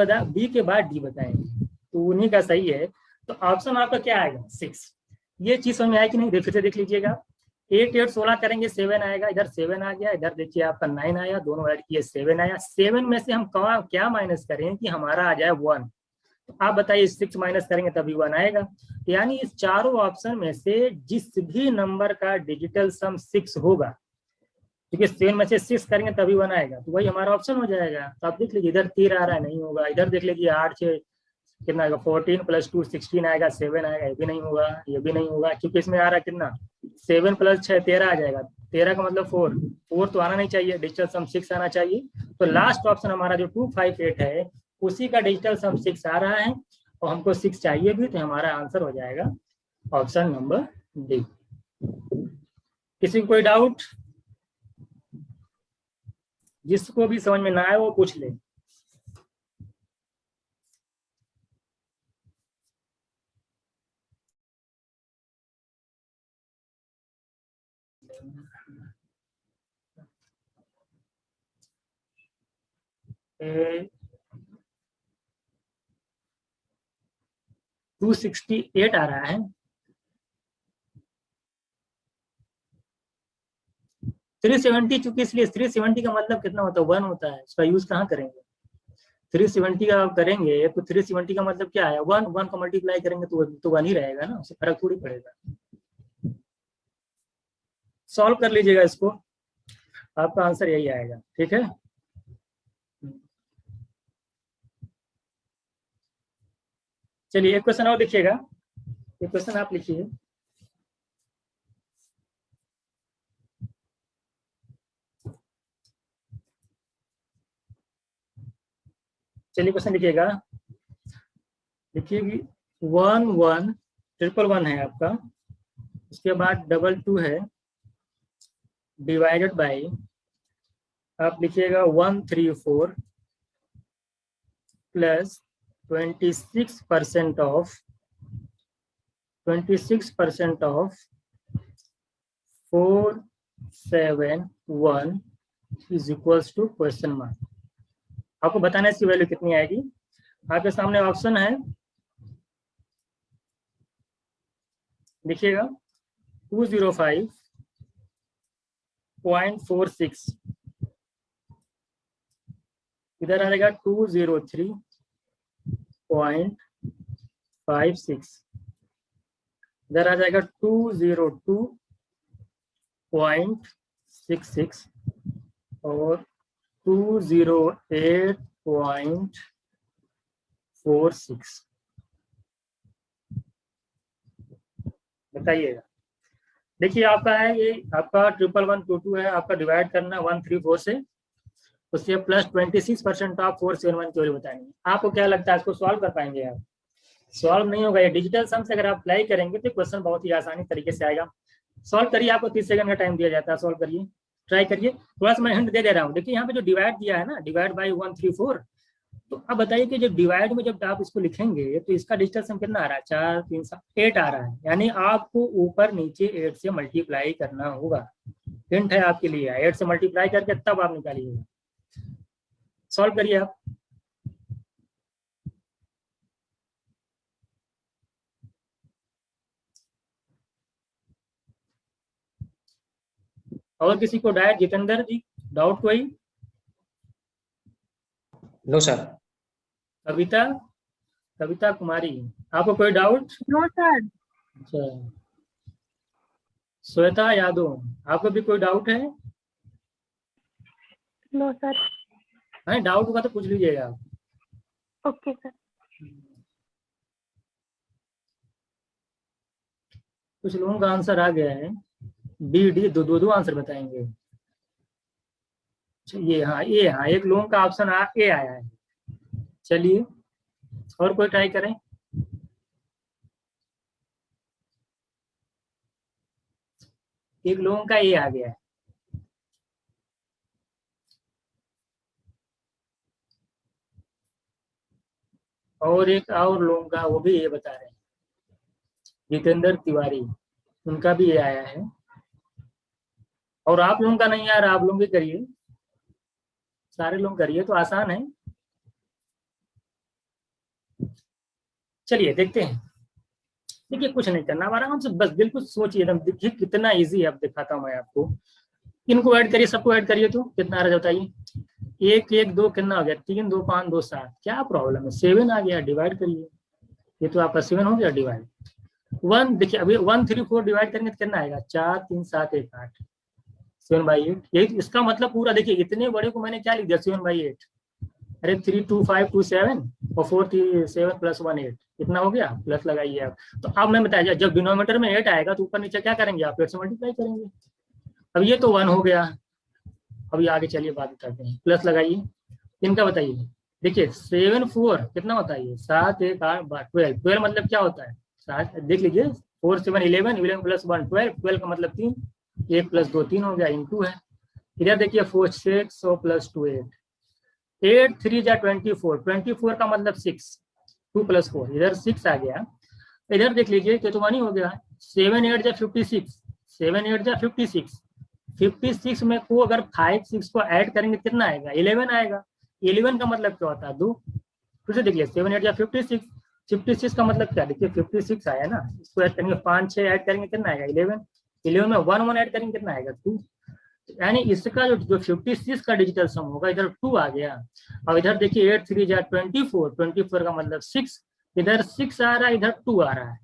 बाद डी बताएंगे, तो उन्हीं का सही है। तो ऑप्शन आपका क्या आएगा? 6। ये चीज समझ में आया कि नहीं? फिर से देख लीजिएगा। 8 8 16 करेंगे 7 आएगा, इधर 7 आ गया, इधर देखिए आपका 9 आया, दोनों ऐड किए 7 आया। 7 में से हम क्या माइनस करें कि हमारा आ जाए 1? आप बताइए 6 माइनस करेंगे तभी 1 आएगा। यानी इस चारों ऑप्शन में से जिस भी नंबर का डिजिटल सम 6 होगा, क्योंकि 7 में से 6 करेंगे तभी 1 आएगा, तो वही हमारा ऑप्शन हो जाएगा। तो आप देख लीजिए, इधर 3 आ रहा है, नहीं होगा। इधर देख लीजिए 8 6 कितना आएगा, 14 + 2 16 आएगा, 7 आएगा, ये भी नहीं होगा, ये भी नहीं होगा, क्योंकि इसमें आ रहा है कितना, 7 + 6 13 आ जाएगा। 13 का मतलब 4 तो आना नहीं चाहिए, डिजिटल सम 6 आना चाहिए। तो लास्ट ऑप्शन हमारा जो 258 है, उसी का डिजिटल सम 6 आ रहा है, और हमको 6 चाहिए भी, तो हमारा आंसर हो जाएगा ऑप्शन नंबर डी। किसी को कोई डाउट? जिसको भी समझ में ना आए वो पूछ ले। ए, 268 आ रहा है। 370 चूंकि, इसलिए 370 का मतलब कितना होता है, 1 होता है। इसका यूज कहाँ करेंगे? 370 का आप करेंगे तो 370 का मतलब क्या है, 1 1 का मल्टीप्लाई करेंगे तो 1 ही रहेगा ना, उससे फर्क थोड़ी पड़ेगा। सॉल्व कर लीजिएगा इसको, आपका आंसर यही आएगा। ठीक है, चलिए एक क्वेश्चन और देखिएगा। एक क्वेश्चन आप लिखिए। चलिए क्वेश्चन लिखिएगा। लिखिए कि 1 1 1 है आपका, उसके बाद 2 2 है, डिवाइडेड बाई, आप लिखिएगा 134 plus 26% of 471 is equals to question mark. आपको बताना है इसकी वैल्यू कितनी आएगी। आपके सामने ऑप्शन है, देखिएगा 205.46, इधर आ जाएगा 203.56, इधर आ जाएगा 202.66 और 208.46। बताइएगा। देखिए आपका है ये, आपका 11122 है, आपका डिवाइड करना 134 से, उससे प्लस 26% ऑफ 471 की वैल्यू बताएंगे। आपको क्या लगता है इसको सॉल्व कर पाएंगे आप? सॉल्व नहीं होगा। ये डिजिटल सम से अगर आप अप्लाई करेंगे तो क्वेश्चन बहुत ही आसानी तरीके से आएगा। सॉल्व करिए, आपको 30 सेकंड का टाइम दिया जाता है, सॉल्व करिए, ट्राई करिए। थोड़ा सा मैं हिंट दे रहा हूँ। देखिए यहाँ पे जो डिवाइड दिया है ना, डिवाइड बाई 134, तो अब बताइए कि जब डिवाइड में जब आप इसको लिखेंगे तो इसका डिजिटल सम कितना आ रहा है, 4 3 7 8 आ रहा है, यानी आपको ऊपर नीचे 8 से मल्टीप्लाई करना होगा। हिंट है आपके लिए, 8 से मल्टीप्लाई करके तब आप निकालिएगा। सॉल्व करिए आप। और किसी को डाउट? जितेंद्र जी, डाउट कोई? No sir. कविता, कविता कुमारी, आपको कोई डाउट? No sir. अच्छा, श्वेता यादव, आपको भी कोई डाउट है? No sir. है, डाउट होगा तो पूछ लीजिएगा आप। Okay sir. कुछ लोगों का आंसर आ गया है, बी डी, दो आंसर बताएंगे। ये हाँ, ये हाँ, एक लोगों का ऑप्शन ए आया है। चलिए और कोई ट्राई करें। एक लोगों का ए आ गया है। और एक और लोगों का, वो भी ये बता रहे हैं, जितेंद्र तिवारी, उनका भी ये आया है। और आप लोगों का नहीं आ रहा, आप लोग भी करिए, सारे लोग करिए, तो आसान है। चलिए देखते हैं। देखिए कुछ नहीं करना, आराम से बस बिल्कुल सोचिए एकदम। देखिए कितना इजी है, अब दिखाता हूँ मैं आपको। इनको ऐड करिए, सबको ऐड करिए तो कितना आ रहा है बताइए। 1 1 2 कितना हो गया, 3 2 5 2 7, क्या प्रॉब्लम है, 7 आ गया, डिवाइड करिए। ये तो आपका 7 हो गया डिवाइड। 1 देखिए अभी 1 3 4 डिवाइड करेंगे तो कितना आएगा, 4 3 7 1 8, 7/8। यही इसका मतलब पूरा देखिए, इतने बड़े को मैंने क्या लिख दिया 7/8। अरे 3 2 5 2 7 और 4 3 7 + 1 8, इतना हो गया, प्लस लगाइए आप। तो अब मैं बताया, जब डिनोमिनेटर में 8 आएगा तो ऊपर नीचे क्या करेंगे आप, 8 से मल्टीप्लाई करेंगे। अब ये तो 1 हो गया। अभी आगे चलिए बात करते हैं, प्लस लगाइए इनका बताइए। देखिए 7 4 कितना होता है, ये 7 1 8 12, 12 मतलब क्या होता है 7, देख लीजिए 4 7 11, 11 + 1 12, 12 का मतलब 3, 1 + 2 3 हो गया, इंटू है। इधर देखिए 4 6 और + 2 8, 8 3 जा 24, 24 का मतलब 6, 2 + 4, इधर 6 आ गया। इधर देख लीजिए कि तो 1 ही हो गया। 7 8 जा 56, 7 8 जा 56, 56 में को अगर 5 6 को ऐड करेंगे कितना आएगा, 11 आएगा। 11 का मतलब क्या होता है 2। फिर से देखिए 7 8 या 56, 56 का मतलब क्या, देखिए 56 आया ना, इसको ऐड करेंगे 5 6 ऐड करेंगे कितना आएगा 11, 11 में 1 1 ऐड करेंगे कितना आएगा 2। यानी इसका जो 56 का डिजिटल सम होगा, इधर 2 आ गया। और इधर देखिए 8 3 जा 24, 24 का मतलब 6, इधर 6 आ रहा है, इधर 2 आ रहा है,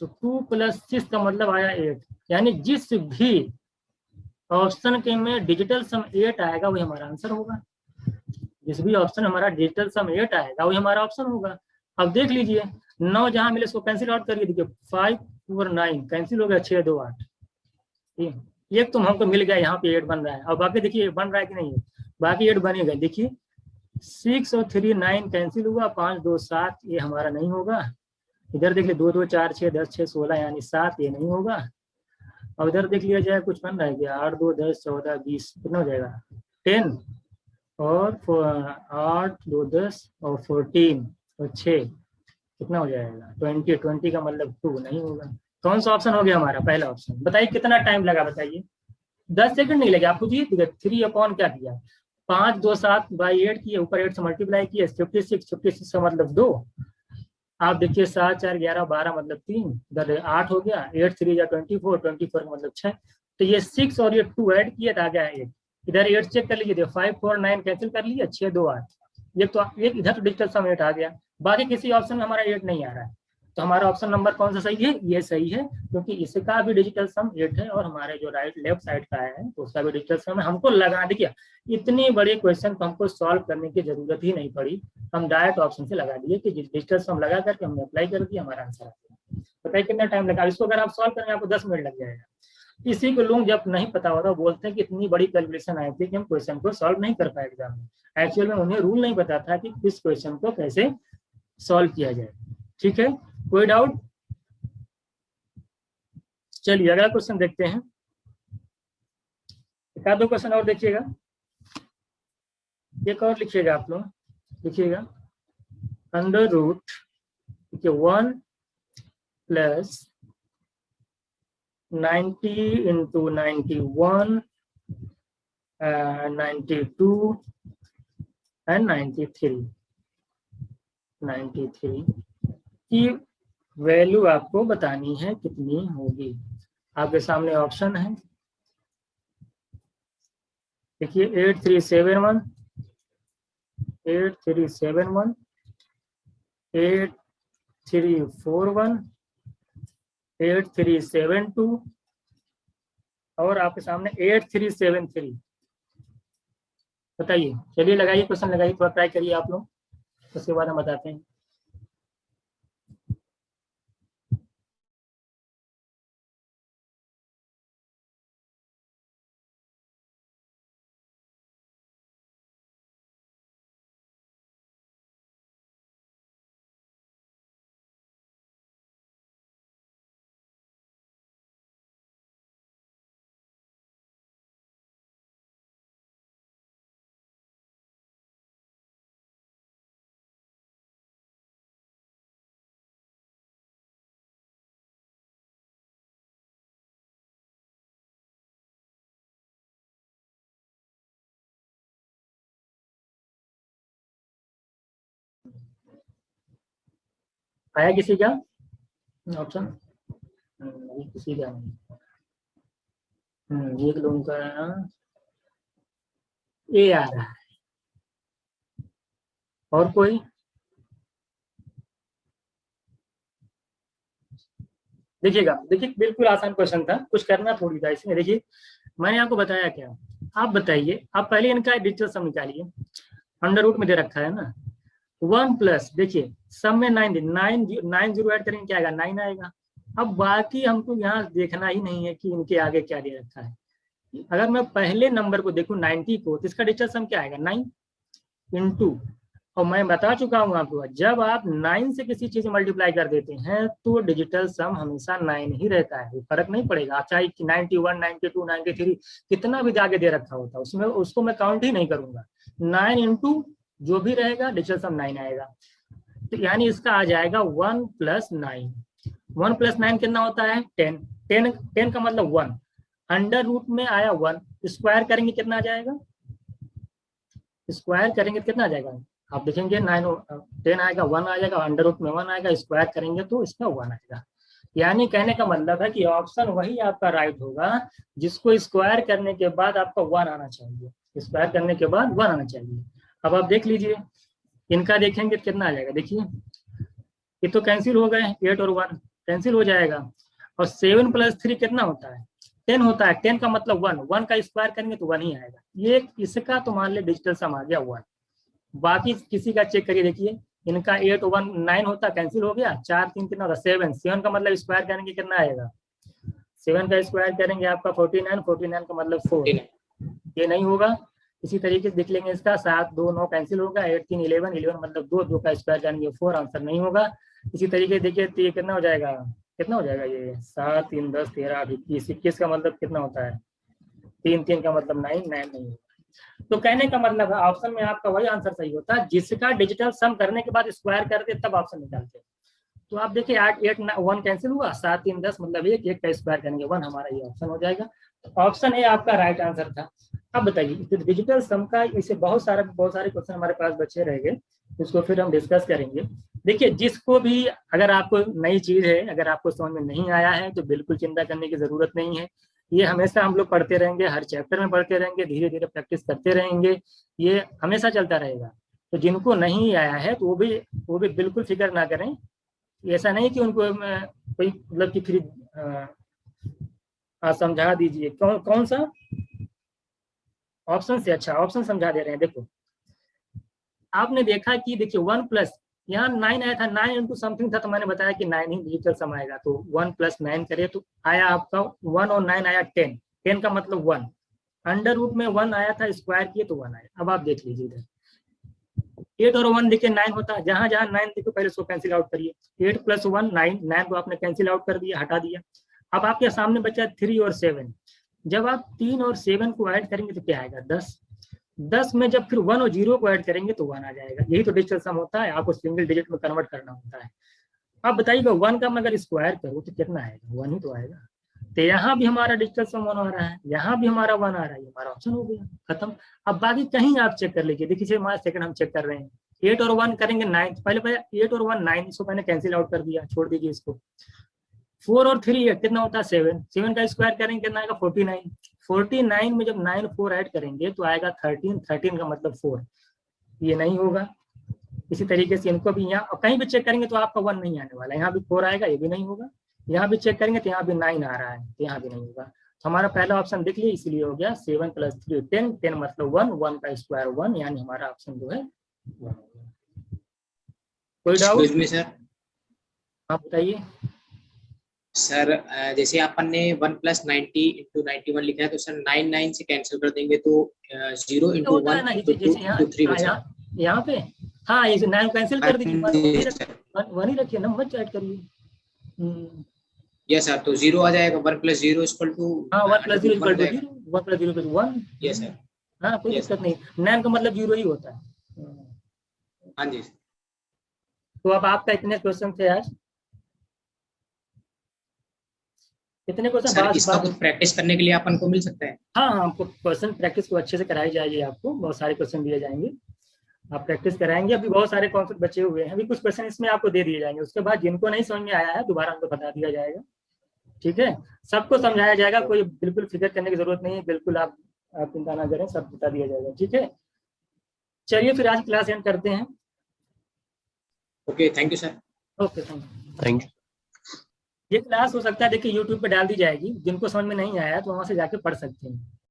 तो 2 + 6 का मतलब आया 8। यानी जिस भी ऑप्शन के में डिजिटल सम 8 आएगा वही हमारा आंसर होगा। जिस भी ऑप्शन हमारा डिजिटल सम 8 आएगा वही हमारा ऑप्शन होगा। अब देख लीजिए 9 जहां मिले उसको कैंसिल आउट करिए, देखिए 5 और 9 कैंसिल हो गया, 6 2 8। एक तो हमको मिल गया, यहाँ पे 8 बन रहा है, और बाकी देखिए बन रहा है कि नहीं है, बाकी 8 बनेगा। देखिए 6 और 3 9 कैंसिल हुआ, 5 2 7, ये हमारा नहीं होगा। इधर देख लिया 2 2 4 6 10 6 16 यानी 7, ये नहीं होगा। और इधर देख लिया जाए कुछ बन रहा है क्या, 8 2 10 14 20, कितना हो जाएगा 10, और 8 2 10 और 14 और 6 कितना हो जाएगा 20, 20 का मतलब 2 नहीं होगा। कौन सा ऑप्शन हो गया हमारा, पहला ऑप्शन। बताइए कितना टाइम लगा, बताइए 10 सेकंड नहीं लगे आपको। जी 3 अपॉन क्या किया, 5 2 7/8 किए, ऊपर 8 से मल्टीप्लाई किए, 56, 56 का मतलब 2। आप देखिए 7 4 11 12 मतलब 3, इधर 8 हो गया, 8 3 जा 24, 24 का मतलब 6। तो ये 6 और ये 2 ऐड किए तो आ गया 8। इधर 8 चेक कर लीजिए, 5 4 9 कैंसिल कर लीजिए, 6 2 8। ये तो एक इधर तो डिजिटल सम 8 आ गया, बाकी किसी ऑप्शन में हमारा 8 नहीं आ रहा है। तो हमारा ऑप्शन नंबर कौन सा सही है, ये सही है, क्योंकि इसका भी डिजिटल सम 8 है, और हमारे जो लेफ्ट साइड का है तो उसका भी डिजिटल सम है। हमको लगा देखिए इतने बड़े क्वेश्चन को हमको सॉल्व करने की जरूरत ही नहीं पड़ी, हम डायरेक्ट ऑप्शन से लगा दिए कि डिजिटल सम लगा करके हमने अप्लाई कर दिया, हमारा आंसर आ गया। बताइए कितना टाइम लगा, इसको अगर आप सॉल्व करेंगे आपको 10 मिनट लग जाएगा। इसी को लोग जब नहीं पता होता बोलते हैं कि इतनी बड़ी कैलकुलेशन आई थी कि हम क्वेश्चन को सॉल्व नहीं कर पाए एग्जाम में। एक्चुअल में उन्हें रूल नहीं पता था कि इस क्वेश्चन को कैसे सॉल्व किया जाए। ठीक है, कोई डाउट। चलिए अगला क्वेश्चन देखते हैं, एक आध दो क्वेश्चन और देखिएगा, एक और लिखिएगा आप लोग, लिखिएगा अंडर रूट 1 + 90 × 91 92 एंड 93 की वैल्यू आपको बतानी है कितनी होगी। आपके सामने ऑप्शन है, देखिए 8 3 7 1, 8 3 7 1, 8 3 4 1, 8 3 7 2, और आपके सामने 8 3 7 3। बताइए, चलिए लगाइए क्वेश्चन, लगाइए, थोड़ा ट्राई करिए आप लोग, उसके बाद हम बताते हैं। आया किसी का ऑप्शन, किसी का नहीं, एक लोगों का ए आ रहा है। और कोई? देखिएगा, देखिए बिल्कुल आसान क्वेश्चन था, कुछ करना थोड़ी था इसमें। देखिए मैंने आपको बताया क्या, आप बताइए, आप पहले इनका डिजिटल सम निकालिए। अंडर रूट में दे रखा है ना, 1 प्लस, देखिए सम में 9 9 9 जीरो ऐड करेंगे क्या आएगा, 9 आएगा। अब बाकी हमको यहाँ देखना ही नहीं है कि इनके आगे क्या दे रखा है। अगर मैं पहले नंबर को देखूं 90 को, तो इसका डिजिटल सम क्या आएगा, 9 इंटू, और मैं बता चुका हूँ आपको, जब आप 9 से किसी चीज मल्टीप्लाई कर देते हैं तो डिजिटल सम हमेशा 9 ही रहता है, फर्क नहीं पड़ेगा। आप चाहे 91, 92, 93 कितना भी आगे दे रखा होता है, उसमें उसको मैं काउंट ही नहीं करूंगा। 9 इंटू जो भी रहेगा डिजिटल सम 9 आएगा। तो यानी इसका आ जाएगा 1 प्लस 9। 1 प्लस 9 कितना होता है, 10। 10 का मतलब 1, अंडर रूट में आया 1, स्क्वायर करेंगे कितना आ जाएगा, स्क्वायर करेंगे कितना आ जाएगा, आप देखेंगे 9 10 आएगा, 1 आ जाएगा, अंडर रूट में 1 आएगा, स्क्वायर करेंगे तो इसका 1 आएगा। यानी कहने का मतलब है कि ऑप्शन वही आपका राइट होगा जिसको स्क्वायर करने के बाद आपका 1 आना चाहिए, स्क्वायर करने के बाद 1 आना चाहिए। अब आप देख लीजिए, इनका देखेंगे कितना आ जाएगा, देखिए ये तो कैंसिल हो गए, 8 और 1 कैंसिल हो जाएगा, और 7 प्लस 3 कितना होता है, 10 होता है। 10 का मतलब 1, 1 का स्क्वायर करेंगे तो 1 ही आएगा। ये इसका तो मान लिया डिजिटल सम आ गया 1। बाकी किसी का चेक करिए, देखिए इनका 8 1 9 होता, कैंसिल हो गया, 4 3 कितना होता, 7। 7 का मतलब स्क्वायर करेंगे कितना आएगा, 7 का स्क्वायर करेंगे आपका 49, 49 का मतलब 4, ये नहीं होगा। इसी तरीके से देख लेंगे इसका, 7 2 9 कैंसिल होगा, 8 3 11, 11 मतलब 2, 2 का स्क्वायर करेंगे 4, आंसर नहीं होगा। इसी तरीके से देखिए तो ये कितना हो जाएगा, कितना हो जाएगा ये, 7 3 10 13 21, 21 का मतलब कितना होता है, 3 3 का मतलब 9, 9 नहीं होगा। तो कहने का मतलब है ऑप्शन में आपका वही आंसर सही होता है जिसका डिजिटल सम करने के बाद स्क्वायर करते तब ऑप्शन निकालते। तो आप देखिए 8 8 1 कैंसिल हुआ, 7 3 10 मतलब 1, 1 का स्क्वायर करेंगे 1, हमारा ये ऑप्शन हो जाएगा। तो ऑप्शन ए आपका राइट आंसर था। अब बताइए डिजिटल सम का, इसे बहुत सारे क्वेश्चन हमारे पास बचे रहेंगे, इसको फिर हम डिस्कस करेंगे। देखिए जिसको भी, अगर आपको नई चीज है, अगर आपको समझ में नहीं आया है तो बिल्कुल चिंता करने की जरूरत नहीं है। ये हमेशा हम लोग पढ़ते रहेंगे, हर चैप्टर में पढ़ते रहेंगे, धीरे धीरे प्रैक्टिस करते रहेंगे, ये हमेशा चलता रहेगा। तो जिनको नहीं आया है तो वो भी बिल्कुल फिक्र ना करें। ऐसा नहीं कि उनको कोई मतलब कि फिर समझा दीजिए, कौन सा ऑप्शन से, अच्छा ऑप्शन समझा दे रहे हैं। देखो आपने देखा कि देखिए 1 प्लस, यहाँ 9 आया था, 9 इंटू समथिंग था, तो मैंने बताया कि 9 ही डिजिटल सम आएगा। तो 1 प्लस 9 करे तो आया आपका 1 और 9 आया 10, 10 का मतलब 1, अंडर रूट में 1 आया था, स्क्वायर किए तो 1 आया। अब आप देख लीजिए इधर 8 और 1 देखिए 9 होता है, जहां जहां 9 देखो पहले उसको कैंसिल आउट करिए, 8 प्लस 1 9, 9 को आपने कैंसिल आउट कर दिया, हटा दिया। अब आपके सामने बचा 3 और 7, जब आप 3 और 7 को ऐड करेंगे तो क्या आएगा, 10। 10 में जब फिर 1 और 0 को ऐड करेंगे तो 1 आ जाएगा। यही तो डिजिटल सम होता है, आपको सिंगल डिजिट में कन्वर्ट करना होता है। अब बताइएगा 1 का मैं अगर स्क्वायर करूँ तो कितना आएगा, 1 ही तो आएगा। तो यहाँ भी हमारा डिजिटल सम 1 आ रहा है, यहाँ भी हमारा 1 आ रहा है, हमारा ऑप्शन हो गया खत्म। अब बाकी कहीं आप चेक कर लीजिए, देखिए हमारा सेकंड हम चेक कर रहे हैं, 8 और 1 करेंगे 9, पहले 8 और 1 9, इसको मैंने कैंसिल आउट कर दिया, छोड़ दीजिए इसको। 4 और 3 कितना होता है 7, 7 का स्क्वायर करेंगे कितना आएगा 49, 49 में जब 9 4 ऐड करेंगे तो आएगा 13, 13 का मतलब 4, ये नहीं होगा। इसी तरीके से इनको भी यहाँ कहीं भी चेक करेंगे तो आपका 1 नहीं आने वाला, यहाँ भी 4 आएगा, ये भी नहीं होगा। यहाँ भी चेक करेंगे तो यहाँ भी 9 आ रहा है, तो यहाँ भी नहीं होगा। तो हमारा पहला ऑप्शन देख लिया, इसलिए हो गया 7 प्लस 3 10, 10 मतलब 1, 1 का स्क्वायर 1, यानी हमारा ऑप्शन जो है 1 हो गया। कोई डाउट में सर? आप बताइए। सर जैसे अपन ने 1 प्लस 90 इंटू 91 लिखा है, तो सर 9 9 से कैंसिल कर देंगे तो 0 इंटू 1 इंटू 2 इंटू 3 बचा। यहाँ पे हाँ, ये 9 कैंसिल कर दीजिए, 1 ही रखिए ना, मत ऐड करिए। यस सर, तो 0 आ जाएगा, 1 प्लस 0 इक्वल टू, हाँ 1 plus 0 equal to 0, 1 plus 0 equal to 1। Yes sir, हाँ कोई दिक्कत नहीं, 9 का मतलब 0 ही होता है। हाँ जी। तो अब आपका इतने क्वेश्चन थे आज, इतने क्वेश्चन सर इसका कुछ प्रैक्टिस करने के लिए अपन को मिल सकता है? हाँ हाँ, आपको क्वेश्चन प्रैक्टिस को अच्छे से कराई जाएगी, आपको बहुत सारे क्वेश्चन दिए जाएंगे, आप प्रैक्टिस कराएंगे। अभी बहुत सारे कॉन्सेप्ट बचे हुए हैं, अभी कुछ क्वेश्चन इसमें आपको दे दिए जाएंगे, उसके बाद जिनको नहीं समझ में आया है दोबारा उनको बता दिया जाएगा। ठीक है, सबको समझाया जाएगा, कोई बिल्कुल फिक्र करने की जरूरत नहीं है, बिल्कुल आप आप चिंता ना करें, सब बता दिया जाएगा, ठीक है। चलिए फिर आज क्लास एंड करते हैं। Okay, thank you sir. Okay, thank you. Thank you. ये क्लास हो सकता है देखिए यूट्यूब पे डाल दी जाएगी, जिनको समझ में नहीं आया तो वहां से जाके पढ़ सकते हैं।